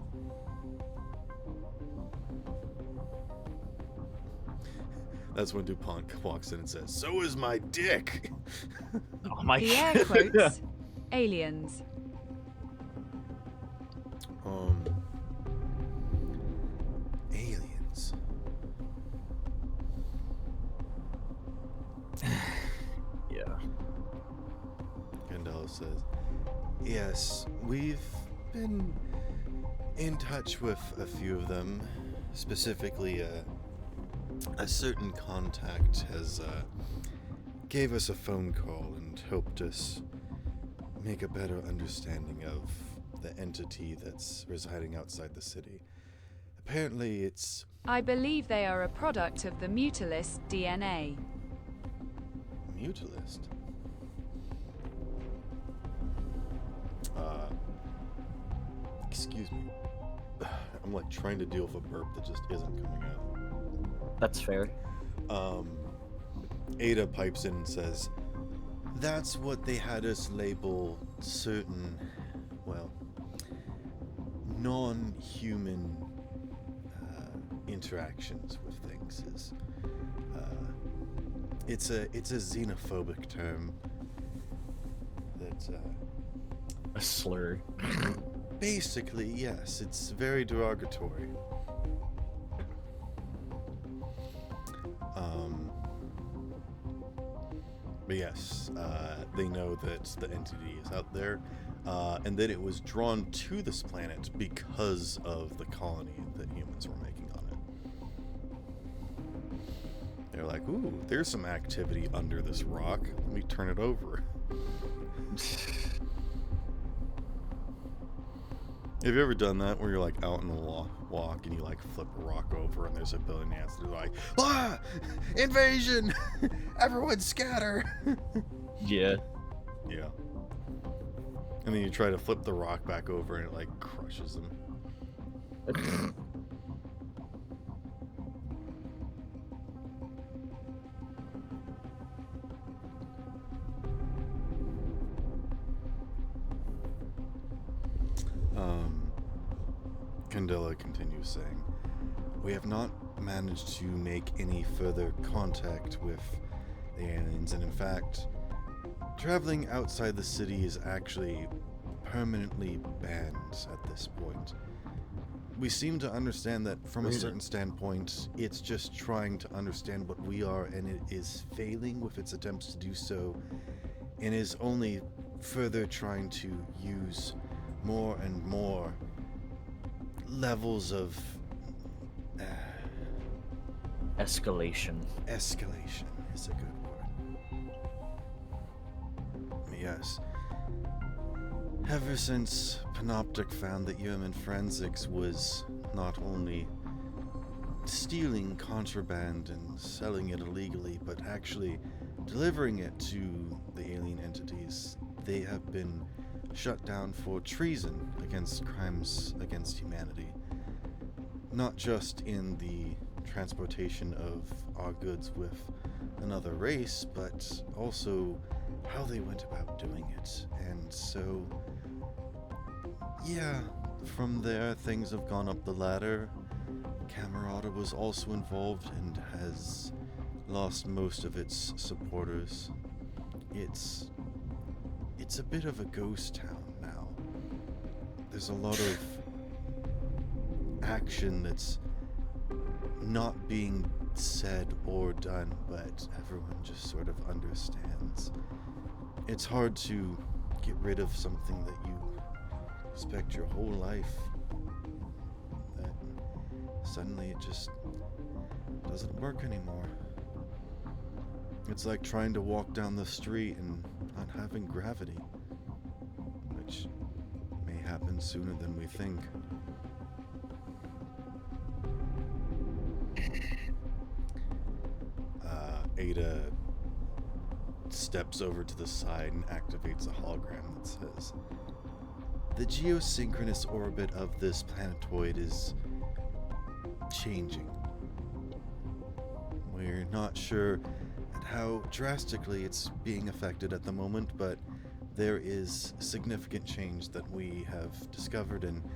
Speaker 1: That's when DuPont walks in and says, so is my dick!
Speaker 3: Oh my
Speaker 2: The air quotes, aliens.
Speaker 1: Aliens.
Speaker 3: Yeah.
Speaker 1: Candela says, yes, we've been in touch with a few of them. Specifically, a certain contact has gave us a phone call and helped us make a better understanding of the entity that's residing outside the city. Apparently, it's
Speaker 2: I believe they are a product of the Mutalist DNA.
Speaker 1: Mutalist. Excuse me. I'm like trying to deal with a burp that just isn't coming out.
Speaker 3: That's fair.
Speaker 1: Ada pipes in and says, that's what they had us label certain, well, non-human interactions with things. It's a xenophobic term that
Speaker 3: A slur.
Speaker 1: basically, yes, it's very derogatory. But yes, they know that the entity is out there, and that it was drawn to this planet because of the colony that humans were making on it. They're like, ooh, there's some activity under this rock. Let me turn it over. Have you ever done that where you're like out in the walk and you like flip a rock over and there's a billion ants that are like, ah, invasion, everyone scatter.
Speaker 3: Yeah.
Speaker 1: Yeah. And then you try to flip the rock back over and it like crushes them. Candela continues saying, we have not managed to make any further contact with the aliens, and in fact, traveling outside the city is actually permanently banned at this point. We seem to understand that from a certain standpoint, it's just trying to understand what we are, and it is failing with its attempts to do so, and is only further trying to use more and more levels of
Speaker 3: Escalation.
Speaker 1: Escalation is a good word. Yes. Ever since Panoptic found that human forensics was not only stealing contraband and selling it illegally, but actually delivering it to the alien entities, they have been shut down for treason against crimes against humanity. Not just in the transportation of our goods with another race, but also how they went about doing it. And so Yeah, from there things have gone up the ladder. Camerata was also involved and has lost most of its supporters. It's a bit of a ghost town now. There's a lot of action that's not being said or done, but everyone just sort of understands. It's hard to get rid of something that you expect your whole life. That suddenly it just doesn't work anymore. It's like trying to walk down the street and not having gravity, which may happen sooner than we think. Ada steps over to the side and activates a hologram that says, "The geosynchronous orbit of this planetoid is changing. We're not sure at how drastically it's being affected at the moment, but there is significant change that we have discovered, and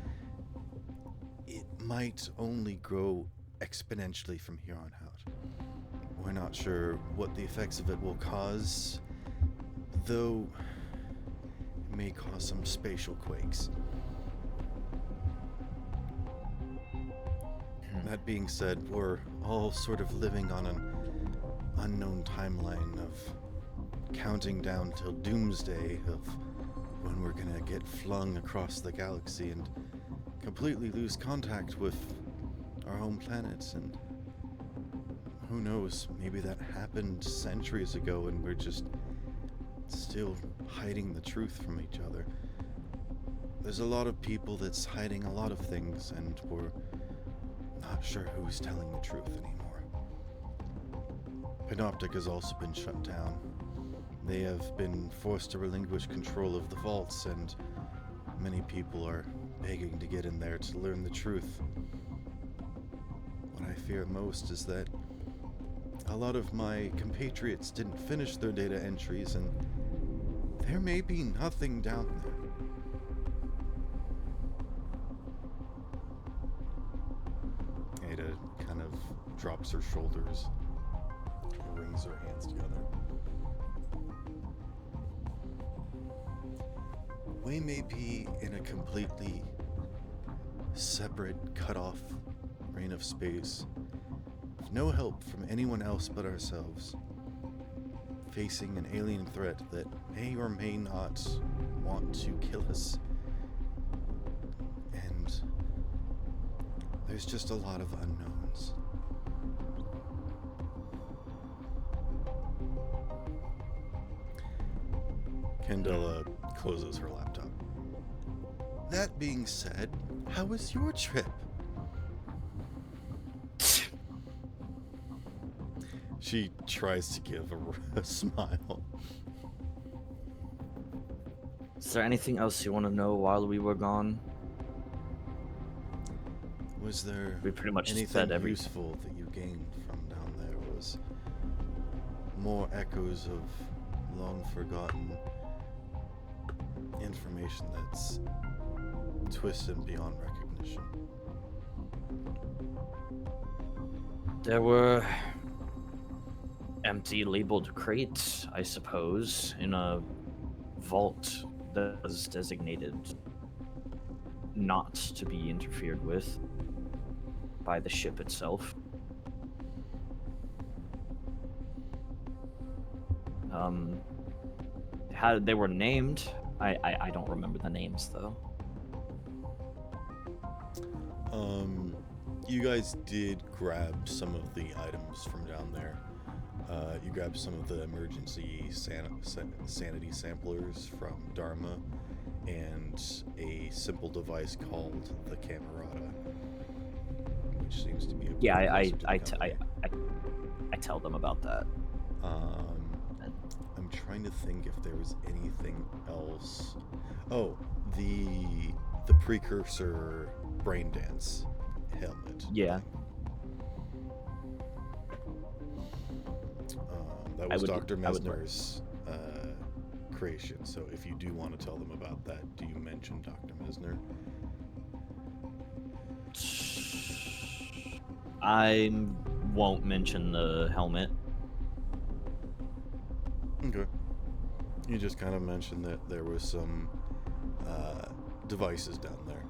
Speaker 1: it might only grow exponentially from here on out. We're not sure what the effects of it will cause, though it may cause some spatial quakes. That being said, we're all sort of living on an unknown timeline of counting down till doomsday of when we're gonna get flung across the galaxy and completely lose contact with our home planet. And who knows, maybe that happened centuries ago and we're just still hiding the truth from each other. There's a lot of people that's hiding a lot of things, and we're not sure who's telling the truth anymore. Panoptic has also been shut down. They have been forced to relinquish control of the vaults, and many people are begging to get in there to learn the truth. What I fear most is that a lot of my compatriots didn't finish their data entries, and there may be nothing down there. Ada kind of drops her shoulders, wrings her hands together. We may be in a completely separate, cut-off reign of space, with no help from anyone else but ourselves, facing an alien threat that may or may not want to kill us. And there's just a lot of unknowns. Candella closes her laptop. That being said, how was your trip? She tries to give a smile.
Speaker 3: Is there anything else you want to know while we were gone?
Speaker 1: Was there
Speaker 3: We pretty much
Speaker 1: anything
Speaker 3: said everything.
Speaker 1: useful that you gained from down there? Was more echoes of long forgotten information that's twisted beyond recognition?
Speaker 3: There were empty labeled crates, I suppose, in a vault that was designated not to be interfered with by the ship itself. How they were named, I don't remember the names though.
Speaker 1: You guys did grab some of the items from down there. You grabbed some of the emergency sanity samplers from Dharma and a simple device called the Camerata, which seems to be a
Speaker 3: Yeah,
Speaker 1: precursor to the
Speaker 3: I
Speaker 1: company.
Speaker 3: tell them about that.
Speaker 1: I'm trying to think if there was anything else. Oh, the precursor brain dance helmet.
Speaker 3: Yeah.
Speaker 1: That
Speaker 3: I
Speaker 1: was
Speaker 3: would-
Speaker 1: Dr.
Speaker 3: I would-
Speaker 1: Mesner's creation. So if you do want to tell them about that, do you mention Dr. Mesner?
Speaker 3: I won't mention the helmet.
Speaker 1: Okay. You just kind of mentioned that there was some devices down there.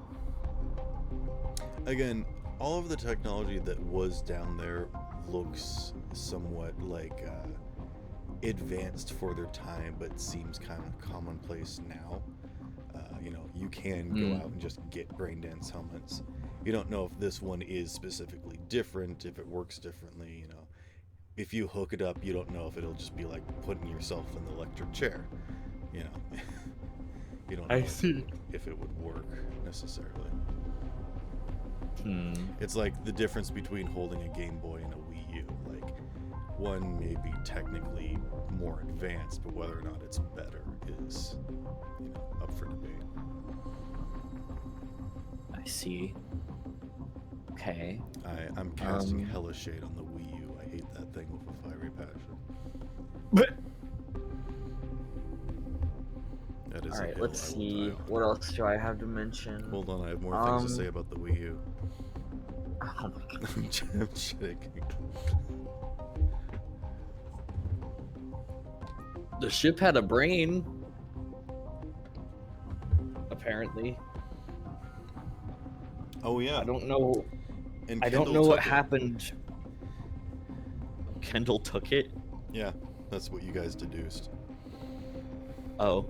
Speaker 1: Again, all of the technology that was down there looks somewhat like advanced for their time, but seems kind of commonplace now. You can go out and just get brain-dance helmets. You don't know if this one is specifically different, if it works differently, If you hook it up, you don't know if it'll just be like putting yourself in the electric chair, You don't know if it would work necessarily. It's like the difference between holding a Game Boy and a Wii U. Like, one may be technically more advanced, but whether or not it's better is, up for debate.
Speaker 3: I see. Okay.
Speaker 1: I'm casting hella shade on the Wii U. I hate that thing with a fiery passion. That is
Speaker 3: Alright,
Speaker 1: a
Speaker 3: let's
Speaker 1: hill I will
Speaker 3: see.
Speaker 1: die on.
Speaker 3: What else do I have to mention?
Speaker 1: Hold on, I have more things to say about the Wii U.
Speaker 3: Oh my god.
Speaker 1: I'm shaking.
Speaker 3: The ship had a brain. Apparently.
Speaker 1: Oh yeah.
Speaker 3: I don't know.
Speaker 1: And
Speaker 3: I don't
Speaker 1: Kendall
Speaker 3: know what
Speaker 1: took it.
Speaker 3: happened. Kendall took it?
Speaker 1: Yeah, that's what you guys deduced.
Speaker 3: Oh.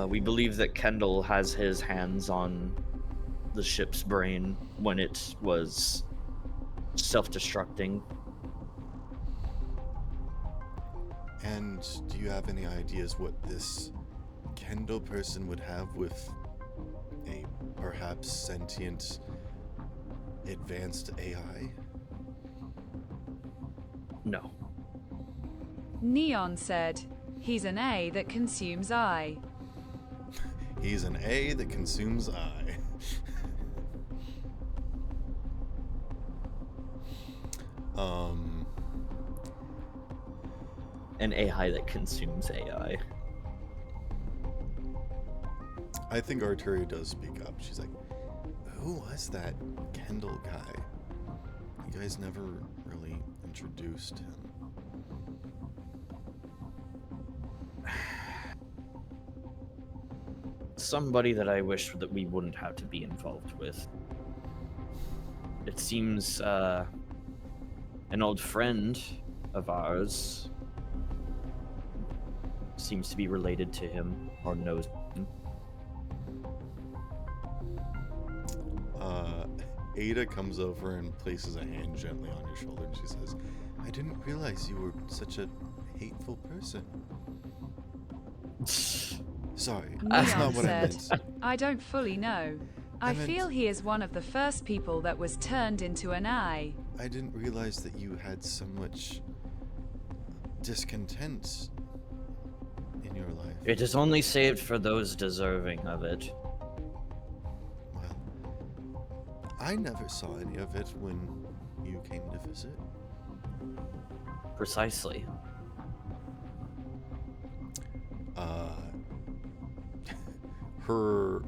Speaker 3: We believe that Kendall has his hands on the ship's brain when it was self-destructing.
Speaker 1: And do you have any ideas what this Kendall person would have with a perhaps sentient advanced AI?
Speaker 3: No.
Speaker 2: Neon said, he's an A that consumes I.
Speaker 1: He's an A that consumes I.
Speaker 3: An AI that consumes AI.
Speaker 1: I think Arturia does speak up. She's like, who was that Kendall guy? You guys never really introduced him.
Speaker 3: Somebody that I wish that we wouldn't have to be involved with. It seems an old friend of ours seems to be related to him or knows him.
Speaker 1: Ada comes over and places a hand gently on your shoulder and she says, I didn't realize you were such a hateful person. Sorry, that's
Speaker 2: Neon
Speaker 1: not what I
Speaker 2: said,
Speaker 1: meant.
Speaker 2: I don't fully know. I
Speaker 1: meant-
Speaker 2: feel he is one of the first people that was turned into an eye.
Speaker 1: I didn't realize that you had so much discontent in your life.
Speaker 3: It is only saved for those deserving of it.
Speaker 1: Well, I never saw any of it when you came to visit.
Speaker 3: Precisely.
Speaker 1: Her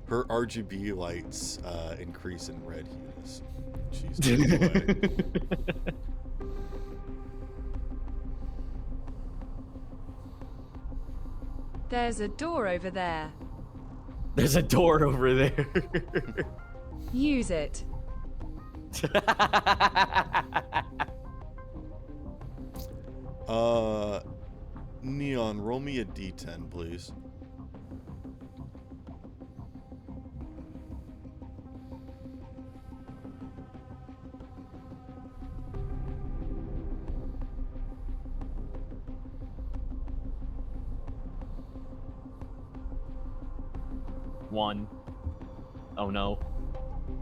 Speaker 1: her RGB lights increase in red hues. She's taken away.
Speaker 2: There's a door over there.
Speaker 3: There's a door over there.
Speaker 2: Use it.
Speaker 1: Neon, roll me a d10, please.
Speaker 3: One. Oh no.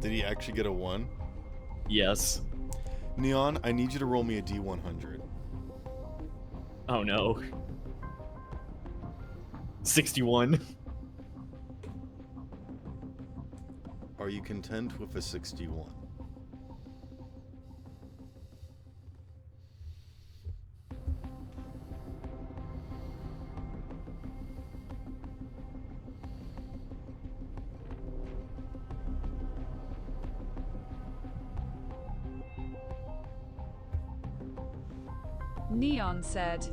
Speaker 1: Did he actually get a 1?
Speaker 3: Yes.
Speaker 1: Neon, I need you to roll me a d100.
Speaker 3: Oh no. 61.
Speaker 1: Are you content with a 61?
Speaker 2: Neon said,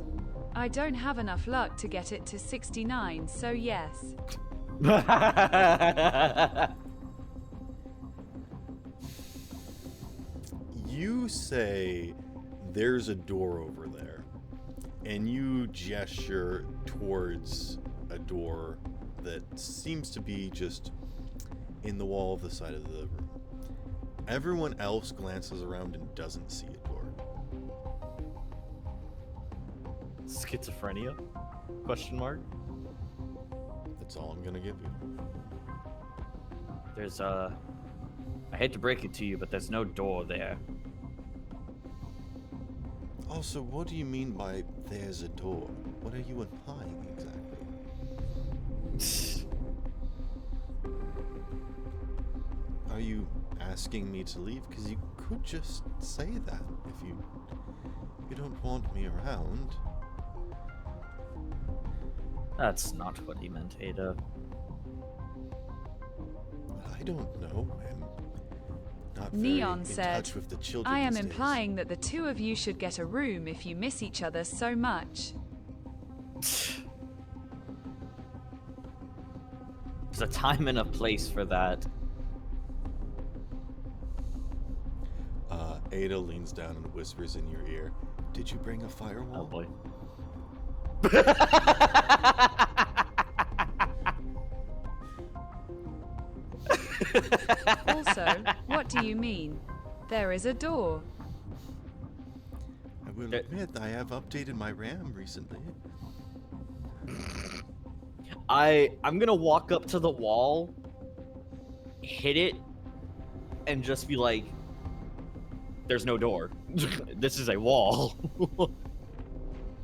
Speaker 2: I don't have enough luck to get it to 69, so yes.
Speaker 1: You say there's a door over there, and you gesture towards a door that seems to be just in the wall of the side of the room. Everyone else glances around and doesn't see a door.
Speaker 3: Schizophrenia? Question mark?
Speaker 1: That's all I'm gonna give you.
Speaker 3: There's I hate to break it to you, but there's no door there.
Speaker 1: Also, what do you mean by there's a door? What are you implying exactly? Are you asking me to leave? Because you could just say that if you don't want me around.
Speaker 3: That's not what he meant, Ada.
Speaker 1: I don't know. I'm not
Speaker 2: Neon
Speaker 1: very in
Speaker 2: said,
Speaker 1: touch with the children
Speaker 2: I am
Speaker 1: these days.
Speaker 2: implying that the two of you should get a room if you miss each other so much.
Speaker 3: There's a time and a place for that.
Speaker 1: Ada leans down and whispers in your ear, "Did you bring a
Speaker 3: Oh
Speaker 1: firewall?"
Speaker 3: boy.
Speaker 2: Also, what do you mean? There is a door.
Speaker 1: I will admit I have updated my RAM recently.
Speaker 3: I'm gonna walk up to the wall, hit it, and just be like, "There's no door. This is a wall."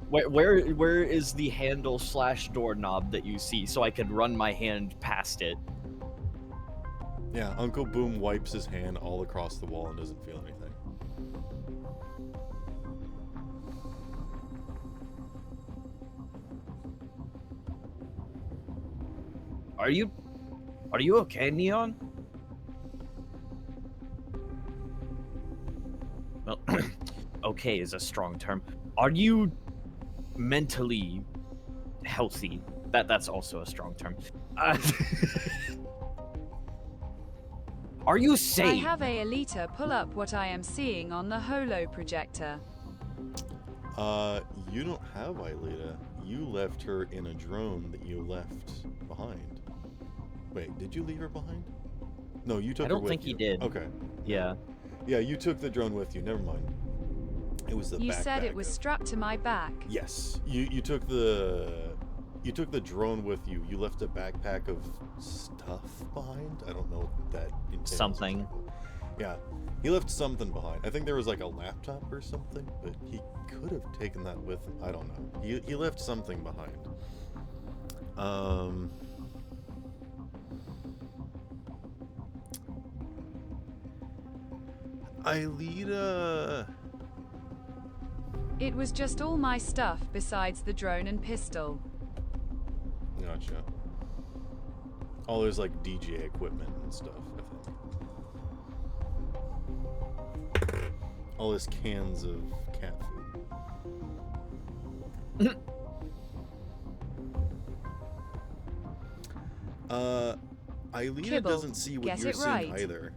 Speaker 3: Where is the handle / doorknob that you see, so I could run my hand past it?
Speaker 1: Yeah, Uncle Boom wipes his hand all across the wall and doesn't feel anything.
Speaker 3: Are you okay, Neon? Well, okay is a strong term. Are you mentally healthy? That's also a strong term. Are you
Speaker 2: I
Speaker 3: safe?
Speaker 2: have Aelita pull up what I am seeing on the holo projector.
Speaker 1: You don't have Aelita. You left her in a drone that you left behind. Wait, did you leave her behind? No, you took
Speaker 3: I
Speaker 1: her
Speaker 3: don't
Speaker 1: with
Speaker 3: think he
Speaker 1: you.
Speaker 3: did.
Speaker 1: Okay.
Speaker 3: Yeah.
Speaker 1: Yeah, you took the drone with you. Never mind. It was the
Speaker 2: You said
Speaker 1: backpack
Speaker 2: it was
Speaker 1: of-
Speaker 2: strapped to my back.
Speaker 1: Yes. You took the drone with you. You left a backpack of stuff behind. I don't know what that entails.
Speaker 3: Something.
Speaker 1: exactly. Yeah. He left something behind. I think there was like a laptop or something, but he could have taken that with him. I don't know. He left something behind. Aelita.
Speaker 2: It was just all my stuff besides the drone and pistol.
Speaker 1: Gotcha. All his like DJ equipment and stuff, I think. All his cans of cat food. Aelita
Speaker 2: Kibble,
Speaker 1: doesn't see what
Speaker 2: get
Speaker 1: you're
Speaker 2: it
Speaker 1: seeing
Speaker 2: right.
Speaker 1: either.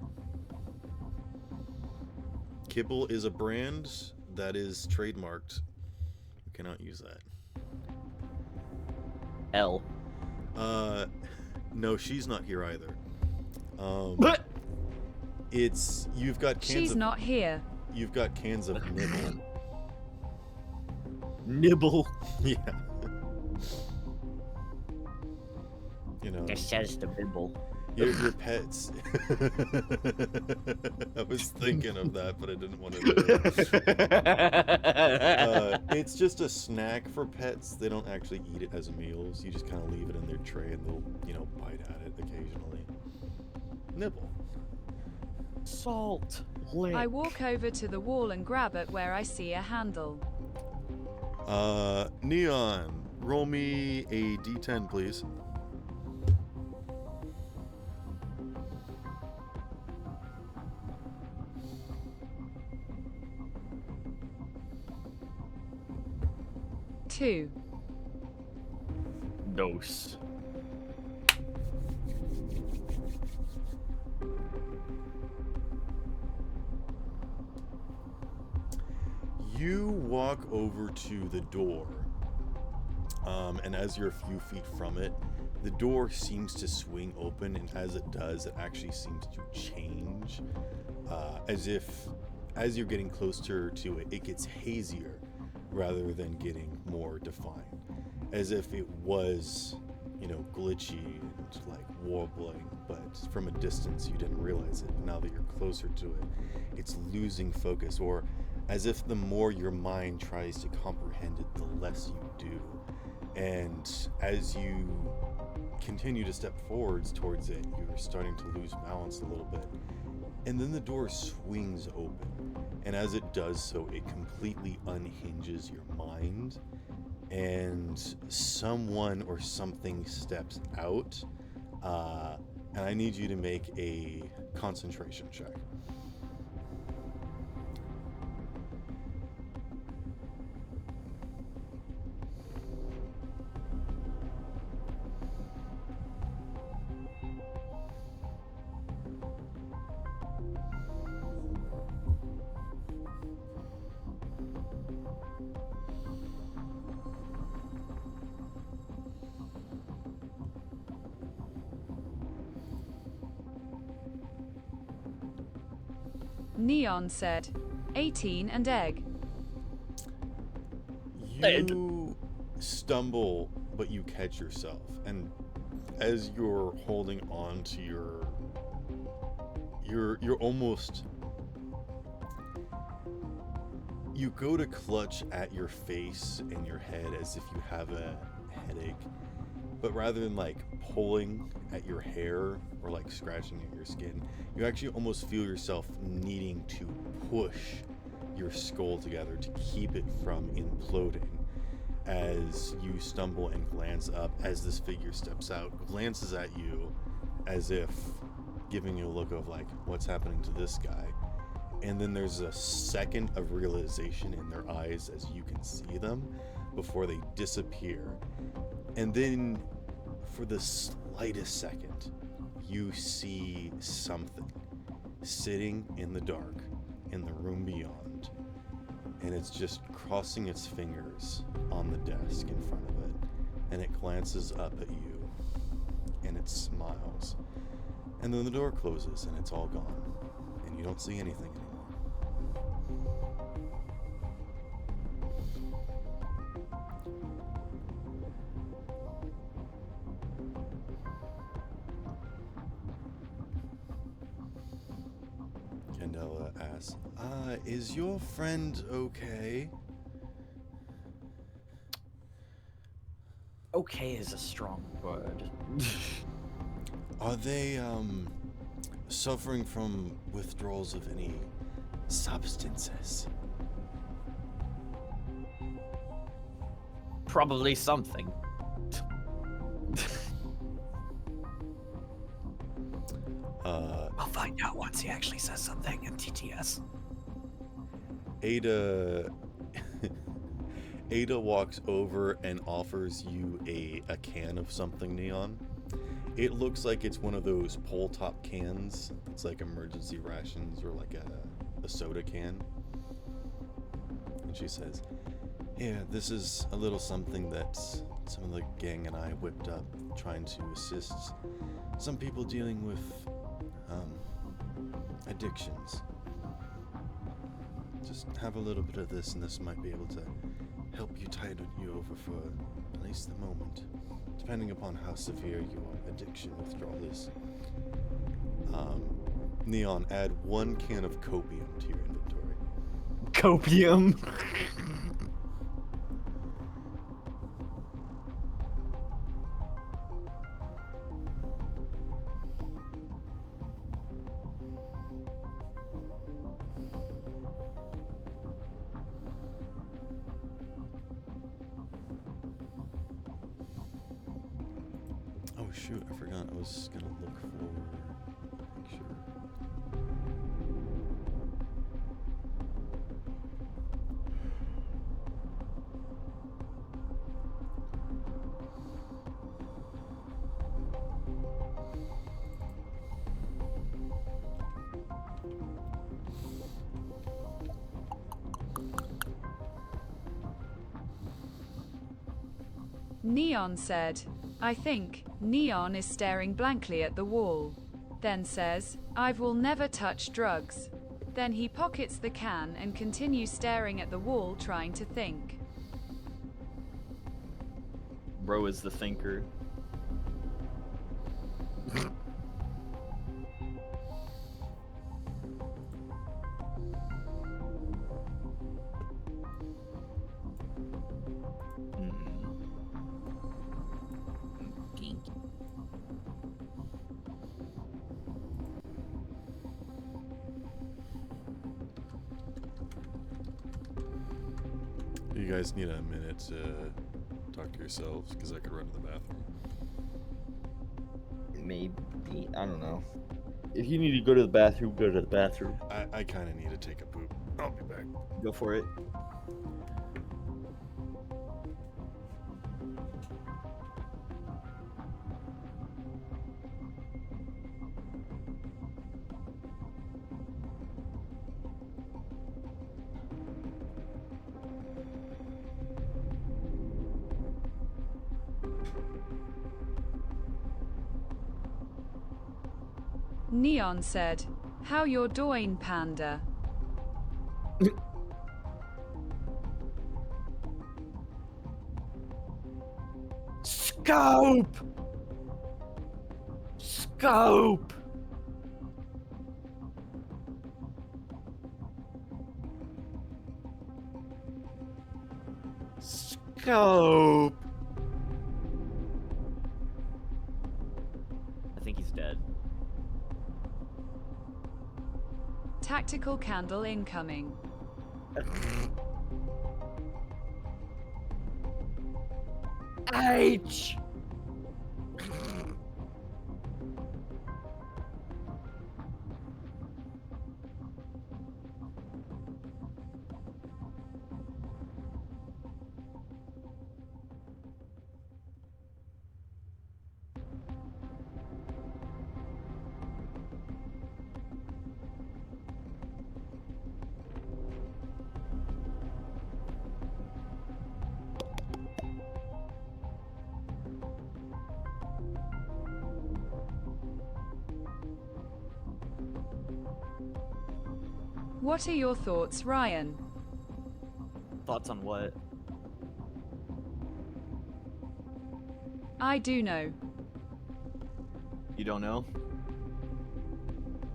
Speaker 1: Kibble is a brand that is trademarked. You cannot use that.
Speaker 3: L.
Speaker 1: No, she's not here either. You've got cans
Speaker 2: She's
Speaker 1: of
Speaker 2: not here.
Speaker 1: You've got cans of nibble.
Speaker 3: Nibble.
Speaker 1: Yeah. You know,
Speaker 3: It says the bibble.
Speaker 1: your pets. I was thinking of that, but I didn't want to do it. It's just a snack for pets. They don't actually eat it as meals. You just kind of leave it in their tray and they'll, bite at it occasionally. Nibble.
Speaker 3: Salt. Lick.
Speaker 2: I walk over to the wall and grab it where I see a handle.
Speaker 1: Neon, roll me a d10, please.
Speaker 2: 2.
Speaker 3: Dose.
Speaker 1: You walk over to the door, and as you're a few feet from it, the door seems to swing open, and as it does, it actually seems to change, as if, as you're getting closer to it, it gets hazier rather than getting more defined, as if it was, glitchy and like warbling, but from a distance you didn't realize it. Now that you're closer to it, it's losing focus, or as if the more your mind tries to comprehend it, the less you do. And as you continue to step forwards towards it, you're starting to lose balance a little bit. And then the door swings open. And as it does so, it completely unhinges your mind. And someone or something steps out. And I need you to make a concentration check.
Speaker 2: Neon said, 18 and egg.
Speaker 1: You stumble, but you catch yourself, and as you're holding on to you're almost, you go to clutch at your face and your head as if you have a headache, but rather than like pulling at your hair or like scratching at your skin, you actually almost feel yourself needing to push your skull together to keep it from imploding as you stumble and glance up as this figure steps out, glances at you as if giving you a look of like, what's happening to this guy? And then there's a second of realization in their eyes as you can see them before they disappear. And then for the slightest second, you see something sitting in the dark in the room beyond, and it's just crossing its fingers on the desk in front of it, and it glances up at you and it smiles, and then the door closes and it's all gone and you don't see anything anymore. Candella asks, is your friend okay?
Speaker 3: Okay is a strong word.
Speaker 1: Are they, suffering from withdrawals of any substances?
Speaker 3: Probably something. I'll find out once he actually says something in TTS.
Speaker 1: Ada walks over and offers you a can of something, Neon. It looks like it's one of those pole top cans. It's like emergency rations or like a soda can. And she says, "Here, this is a little something that some of the gang and I whipped up, trying to assist some people dealing with addictions. Just have a little bit of this, and this might be able to help you tide you over for at least the moment, depending upon how severe your addiction withdrawal is." Neon, add 1 can of copium to your inventory.
Speaker 3: Copium?
Speaker 1: Oh shoot, I forgot I was gonna look for a picture.
Speaker 2: Neon said, I think. Neon is staring blankly at the wall. Then says, I will never touch drugs. Then he pockets the can and continues staring at the wall trying to think.
Speaker 3: Bro is the thinker.
Speaker 1: You guys need a minute to talk to yourselves, because I could run to the bathroom.
Speaker 3: Maybe. I don't know. If you need to go to the bathroom, go to the bathroom.
Speaker 1: I kind of need to take a poop. I'll be back.
Speaker 3: Go for it.
Speaker 2: Neon said, how you're doing, Panda?
Speaker 3: Scope! Scope! Scope! I think he's dead.
Speaker 2: Tactical candle incoming.
Speaker 3: H!
Speaker 2: What are your thoughts, Ryan?
Speaker 3: Thoughts on what?
Speaker 2: I do know.
Speaker 3: You don't know?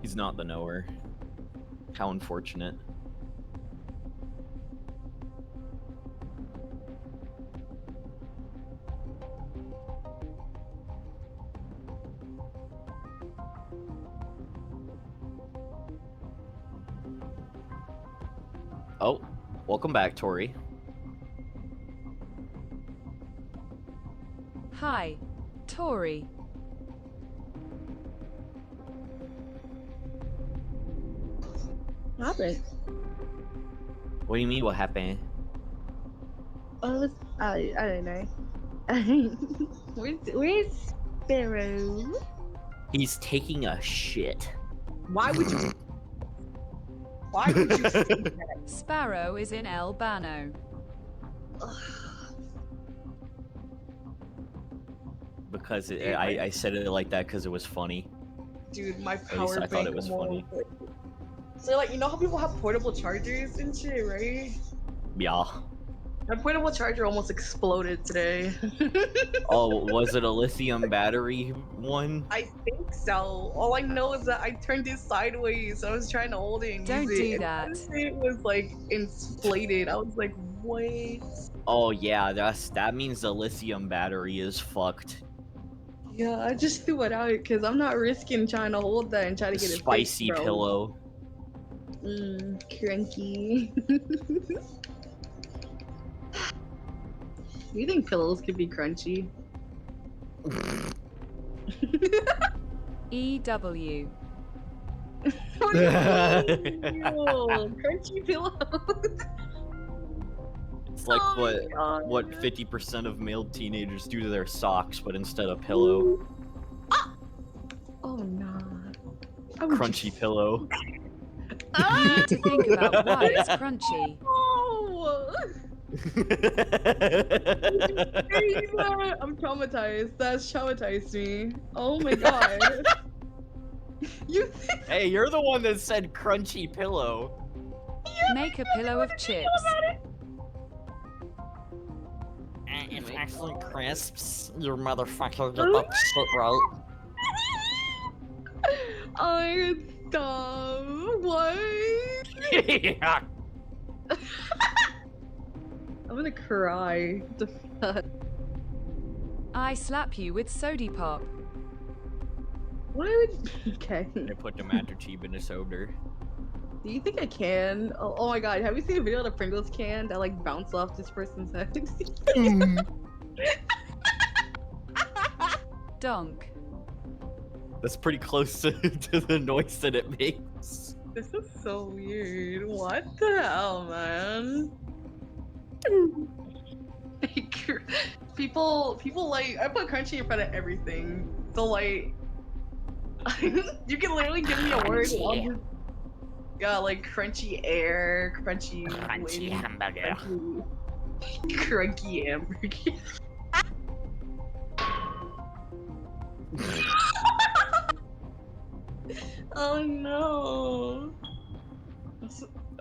Speaker 3: He's not the knower. How unfortunate. Oh, welcome back, Tori.
Speaker 2: Hi, Tori.
Speaker 5: What happened?
Speaker 3: What do you mean, what happened?
Speaker 5: Oh, I don't know. Where's Sparrow?
Speaker 3: He's taking a shit.
Speaker 5: Why would you? Why would you say that?
Speaker 2: Sparrow is in El Bano.
Speaker 3: Because
Speaker 5: Dude,
Speaker 3: I said it like that because it was funny.
Speaker 5: Dude, my
Speaker 3: At least
Speaker 5: power
Speaker 3: I
Speaker 5: bank.
Speaker 3: thought it was funny.
Speaker 5: So like, you know how people have portable chargers and shit, right?
Speaker 3: Yeah.
Speaker 5: My portable charger almost exploded today.
Speaker 3: Oh, was it a lithium battery one?
Speaker 5: I think so. All I know is that I turned it sideways. I was trying to hold it and
Speaker 2: Don't
Speaker 5: use it.
Speaker 2: do
Speaker 5: and
Speaker 2: that.
Speaker 5: honestly, it was like inflated. I was like, what?
Speaker 3: Oh yeah, that means the lithium battery is fucked.
Speaker 5: Yeah, I just threw it out because I'm not risking trying to hold that and try to get it
Speaker 3: Spicy
Speaker 5: fixed, bro.
Speaker 3: pillow.
Speaker 5: Cranky. You think pillows could be crunchy?
Speaker 2: EW.
Speaker 5: What do you mean? Ew, crunchy pillows.
Speaker 3: It's like
Speaker 5: Oh my God.
Speaker 3: what 50% of male teenagers do to their socks, but instead of pillow,
Speaker 5: Oh nah. I would
Speaker 3: crunchy
Speaker 5: just-
Speaker 3: pillow.
Speaker 2: You need to think about why it's crunchy.
Speaker 5: Oh. I'm traumatized. That's traumatized me. Oh my god. You think
Speaker 3: Hey, you're the one that said crunchy pillow.
Speaker 2: Make a pillow of chips.
Speaker 3: It's excellent crisps. You motherfucker, get that shit right.
Speaker 5: I stop. What?
Speaker 3: Yeah.
Speaker 5: I'm gonna cry. What the fuck?
Speaker 2: I slap you with sody pop.
Speaker 5: Why would? Okay.
Speaker 3: I put the matter cheap in a soda.
Speaker 5: Do you think I can? Oh my god, have you seen a video of the Pringles can that like bounce off this person's head?
Speaker 2: Donk.
Speaker 3: That's pretty close to the noise that it makes.
Speaker 5: This is so weird. What the hell, man? people like I put crunchy in front of everything. So like you can literally give me a word. I'll just, yeah, like crunchy air, crunchy wind,
Speaker 3: hamburger.
Speaker 5: crunchy hamburger. Oh no.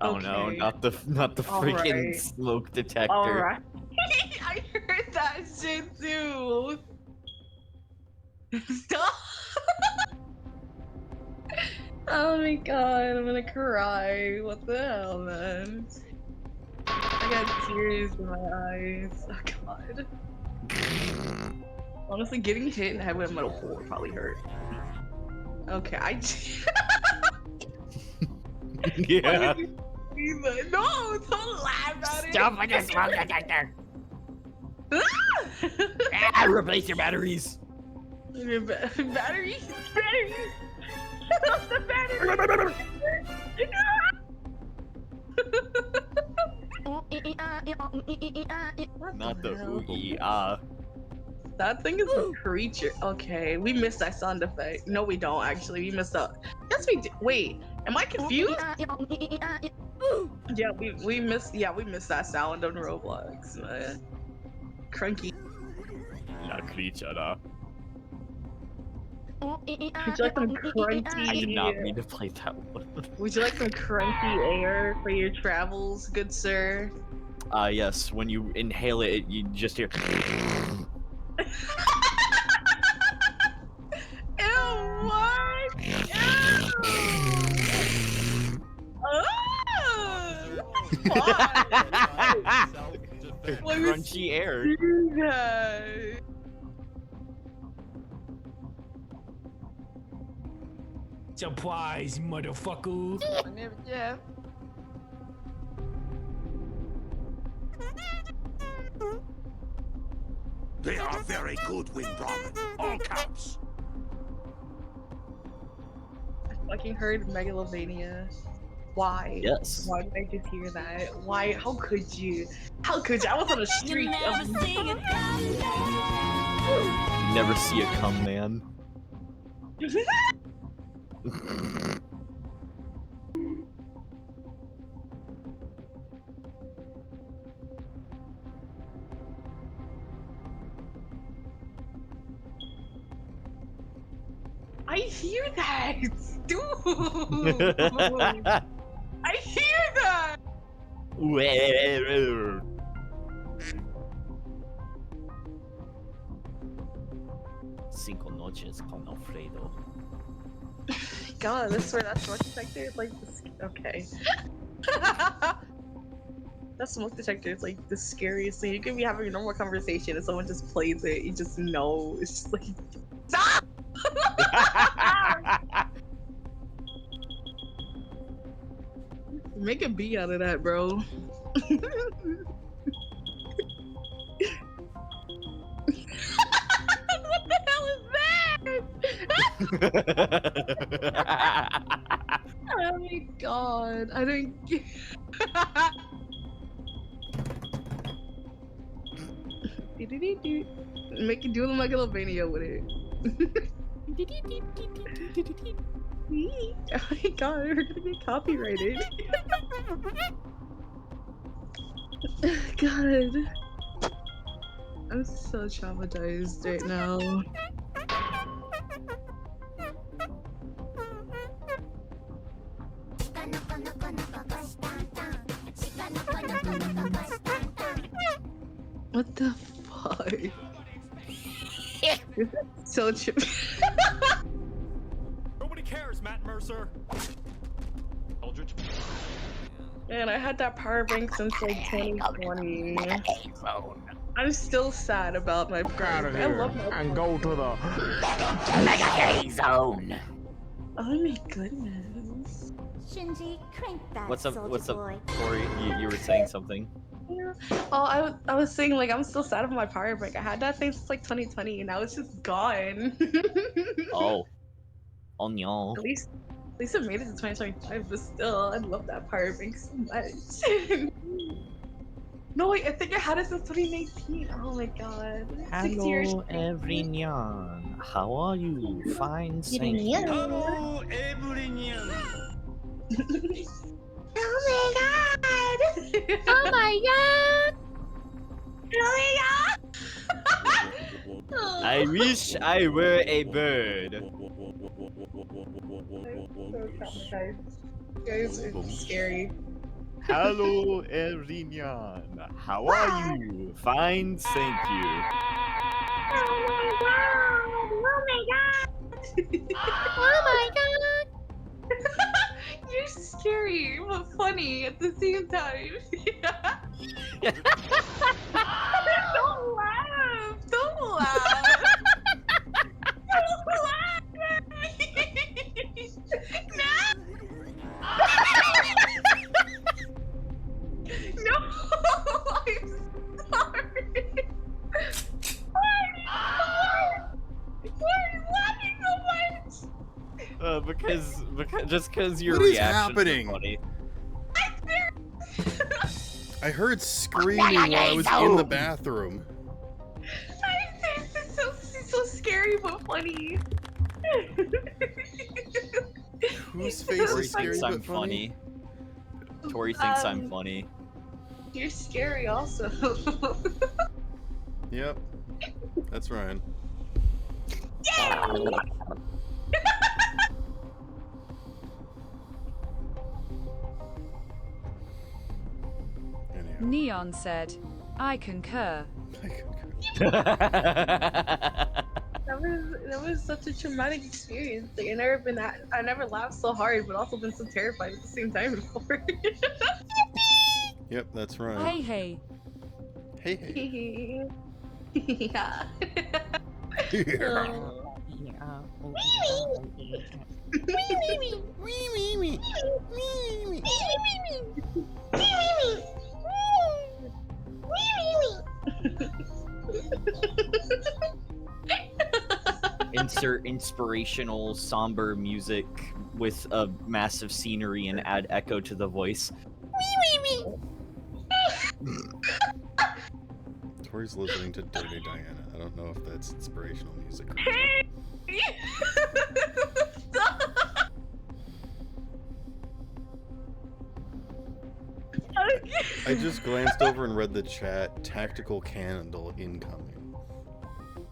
Speaker 3: Oh no,
Speaker 5: Okay.
Speaker 3: not the freaking
Speaker 5: Alright.
Speaker 3: smoke detector.
Speaker 5: Alright. I heard that shit too. Stop. Oh my god, I'm gonna cry. What the hell, man? I got tears in my eyes. Oh god. Honestly, getting hit in the head with a metal pole would probably hurt. Okay,
Speaker 3: Yeah.
Speaker 5: No, don't laugh at it.
Speaker 3: Stop with the smoke detector. Replace your batteries.
Speaker 5: Batteries? The batteries!
Speaker 3: Not the
Speaker 5: hell?
Speaker 3: oogie
Speaker 5: That thing is a creature. Okay, we missed that sound effect. No, we don't actually. We missed that. Yes, we did. Wait, am I confused? Yeah, we missed. Yeah, we missed that sound on Roblox, man. Crunky.
Speaker 3: La creature.
Speaker 5: Would you like some crunchy?
Speaker 3: I did not mean to play that one.
Speaker 5: Would you like some crunchy air for your travels, good sir?
Speaker 3: Yes. When you inhale it, you just hear.
Speaker 5: Ew, what? Ew. Why would
Speaker 3: Crunchy air.
Speaker 5: you do that?
Speaker 6: Surprise, motherfucker.
Speaker 5: My name is Jeff.
Speaker 6: They are very good with ramen. All caps.
Speaker 5: I fucking heard Megalovania. Why?
Speaker 3: Yes.
Speaker 5: Why did I just hear that? Why? How could you? How could you? I was on a streak of.
Speaker 3: Never see it come, man.
Speaker 5: I hear that, dude. I hear that.
Speaker 3: Cinco noches con Alfredo.
Speaker 5: God, I swear that smoke detector is like this. Okay. That smoke detector is like the scariest thing. You can be having a normal conversation and someone just plays it. You just know. It's just like, stop! Make a B out of that, bro. What the hell is that? Oh my god, I don't get. Make it do the Megalovania with it. Oh my god, we're gonna get copyrighted. God. I'm so traumatized right now. What the fuck? This is so trippy.
Speaker 7: Nobody cares, Matt Mercer. Eldritch.
Speaker 5: Man, I had that power bank since like 2020. I'm still sad about my power bank. I love my
Speaker 6: and go to the
Speaker 8: zone.
Speaker 5: Oh my goodness.
Speaker 8: Shinji, crank that
Speaker 3: What's up?
Speaker 8: soldier
Speaker 3: What's up,
Speaker 8: boy.
Speaker 3: Corey? You were saying something.
Speaker 5: Yeah. Oh, I was saying like I'm still sad about my power bank. I had that thing since like 2020 and now it's just gone.
Speaker 3: Oh, on y'all.
Speaker 5: At least it made it to 2025, but still, I love that power bank so much. No, wait, I think I had it since 2019. Oh my god. 6 years.
Speaker 3: Hello, everyone. How are you? Fine, thank you.
Speaker 6: Hello, everyone.
Speaker 5: Oh my god!
Speaker 8: Oh my god!
Speaker 5: Oh my god!
Speaker 3: I wish I were a bird.
Speaker 5: I'm so traumatized. Guys, it's scary.
Speaker 3: Hello, everyone. How are you? Fine, thank you.
Speaker 5: Oh my god!
Speaker 8: Oh my god!
Speaker 5: You're scary, but funny at the same time. Don't laugh! Don't laugh! Don't laugh! No! No! I'm sorry! Why are you laughing so much?
Speaker 3: Because just because your
Speaker 1: What is
Speaker 3: reactions
Speaker 1: happening?
Speaker 3: are funny.
Speaker 1: I heard screaming while I was in the bathroom.
Speaker 5: It's so scary but funny.
Speaker 1: Whose face
Speaker 3: Tori
Speaker 1: is scary
Speaker 3: thinks I'm
Speaker 1: but funny?
Speaker 3: Tori thinks I'm funny.
Speaker 5: You're scary also.
Speaker 1: Yep, that's Ryan. Anyhow.
Speaker 2: Neon said, I concur.
Speaker 5: That was such a traumatic experience. Like, I never laughed so hard, but also been so terrified at the same time before.
Speaker 1: Yep, that's Ryan.
Speaker 2: Hey, hey.
Speaker 1: Hey, hey.
Speaker 5: Yeah.
Speaker 3: Insert inspirational, somber music with a massive scenery and add echo to the voice.
Speaker 1: Tori's listening to Dirty Diana. I don't know if that's inspirational music or I just glanced over and read the chat. Tactical candle incoming.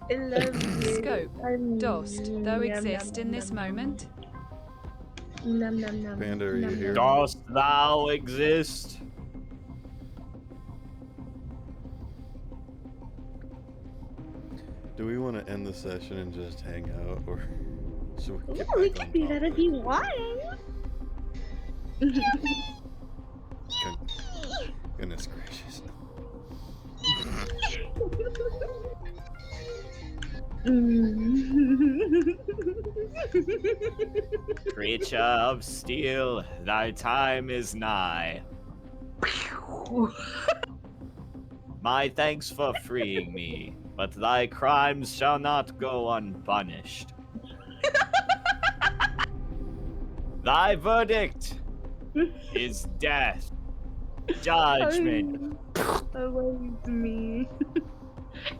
Speaker 5: I love you.
Speaker 2: Scope. Dost, though exist in this moment.
Speaker 1: Panda, are you here?
Speaker 3: Dost thou exist?
Speaker 1: Do we want to end the session and just hang out, or should we
Speaker 5: Yeah,
Speaker 1: get
Speaker 5: we
Speaker 1: back
Speaker 5: can
Speaker 1: on
Speaker 5: do that if
Speaker 1: topic?
Speaker 5: you want.
Speaker 1: Goodness gracious.
Speaker 3: Creature of steel, thy time is nigh. My thanks for freeing me, but thy crimes shall not go unpunished. Thy verdict is death. Judgment.
Speaker 5: I love it's me.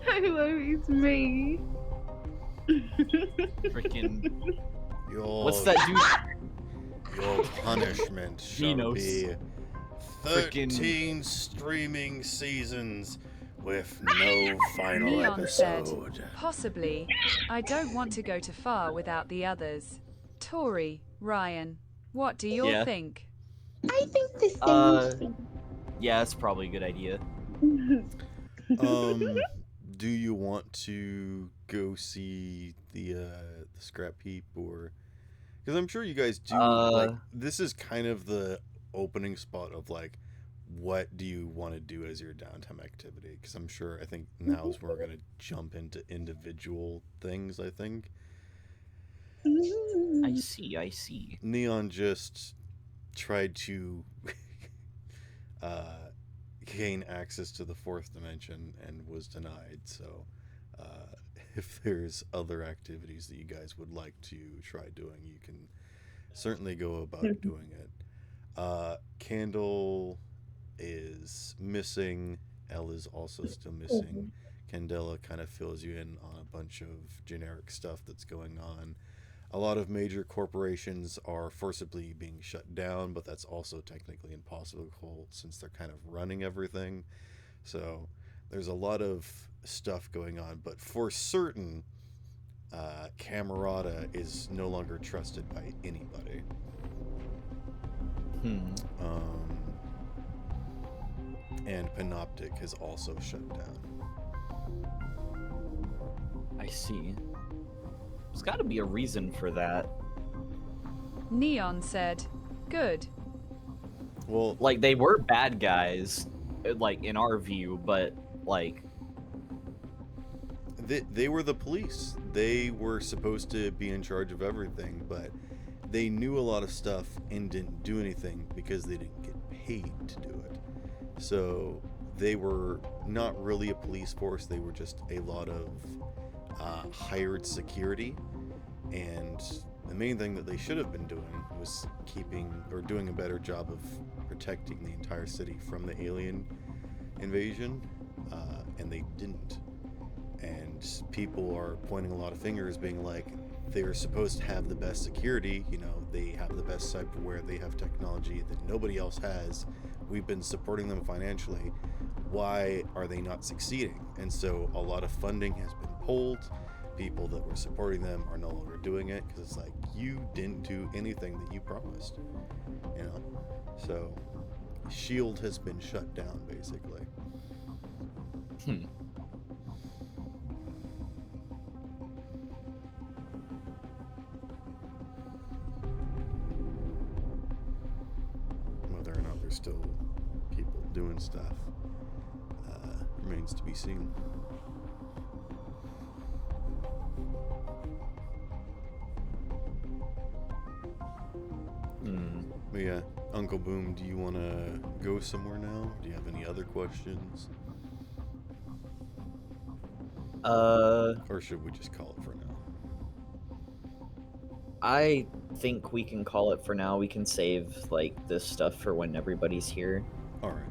Speaker 5: I love it's me.
Speaker 3: Freaking.
Speaker 1: Your,
Speaker 3: What's that dude?
Speaker 1: Your punishment shall
Speaker 3: Minos.
Speaker 1: be 13 streaming seasons with no final
Speaker 2: Neon said,
Speaker 1: episode.
Speaker 2: possibly. I don't want to go too far without the others. Tori, Ryan, what do you all
Speaker 3: Yeah.
Speaker 2: think?
Speaker 5: I think the same thing.
Speaker 3: Yeah, that's probably a good idea.
Speaker 1: Do you want to go see the scrap heap, or because I'm sure you guys do? Like, this is kind of the opening spot of like, what do you want to do as your downtime activity? Because I think now is where we're gonna jump into individual things. I think.
Speaker 3: I see.
Speaker 1: Neon just tried to gain access to the fourth dimension and was denied. So, if there's other activities that you guys would like to try doing, you can certainly go about doing it. Candle is missing. Elle is also still missing. Candella kind of fills you in on a bunch of generic stuff that's going on. A lot of major corporations are forcibly being shut down, but that's also technically impossible since they're kind of running everything. So there's a lot of stuff going on, but for certain, Camerata is no longer trusted by anybody. And Panoptic has also shut down.
Speaker 3: I see. There's got to be a reason for that.
Speaker 2: Neon said, good.
Speaker 1: Well,
Speaker 3: Like, they were bad guys, like, in our view, but, like...
Speaker 1: they were the police. They were supposed to be in charge of everything, but they knew a lot of stuff and didn't do anything because they didn't get paid to do it. So they were not really a police force. They were just a lot of hired security, and the main thing that they should have been doing was doing a better job of protecting the entire city from the alien invasion, and they didn't. And people are pointing a lot of fingers, being like, they're supposed to have the best security, they have the best cyberware, they have technology that nobody else has, we've been supporting them financially, why are they not succeeding? And so a lot of funding has been pulled. People that were supporting them are no longer doing it because it's like, you didn't do anything that you promised, so SHIELD has been shut down basically. Whether or not there's still people doing stuff remains to be seen. But yeah, Uncle Boom, do you want to go somewhere now? Do you have any other questions? Or should we just call it for now?
Speaker 3: I think we can call it for now. We can save, like, this stuff for when everybody's here.
Speaker 1: Alright.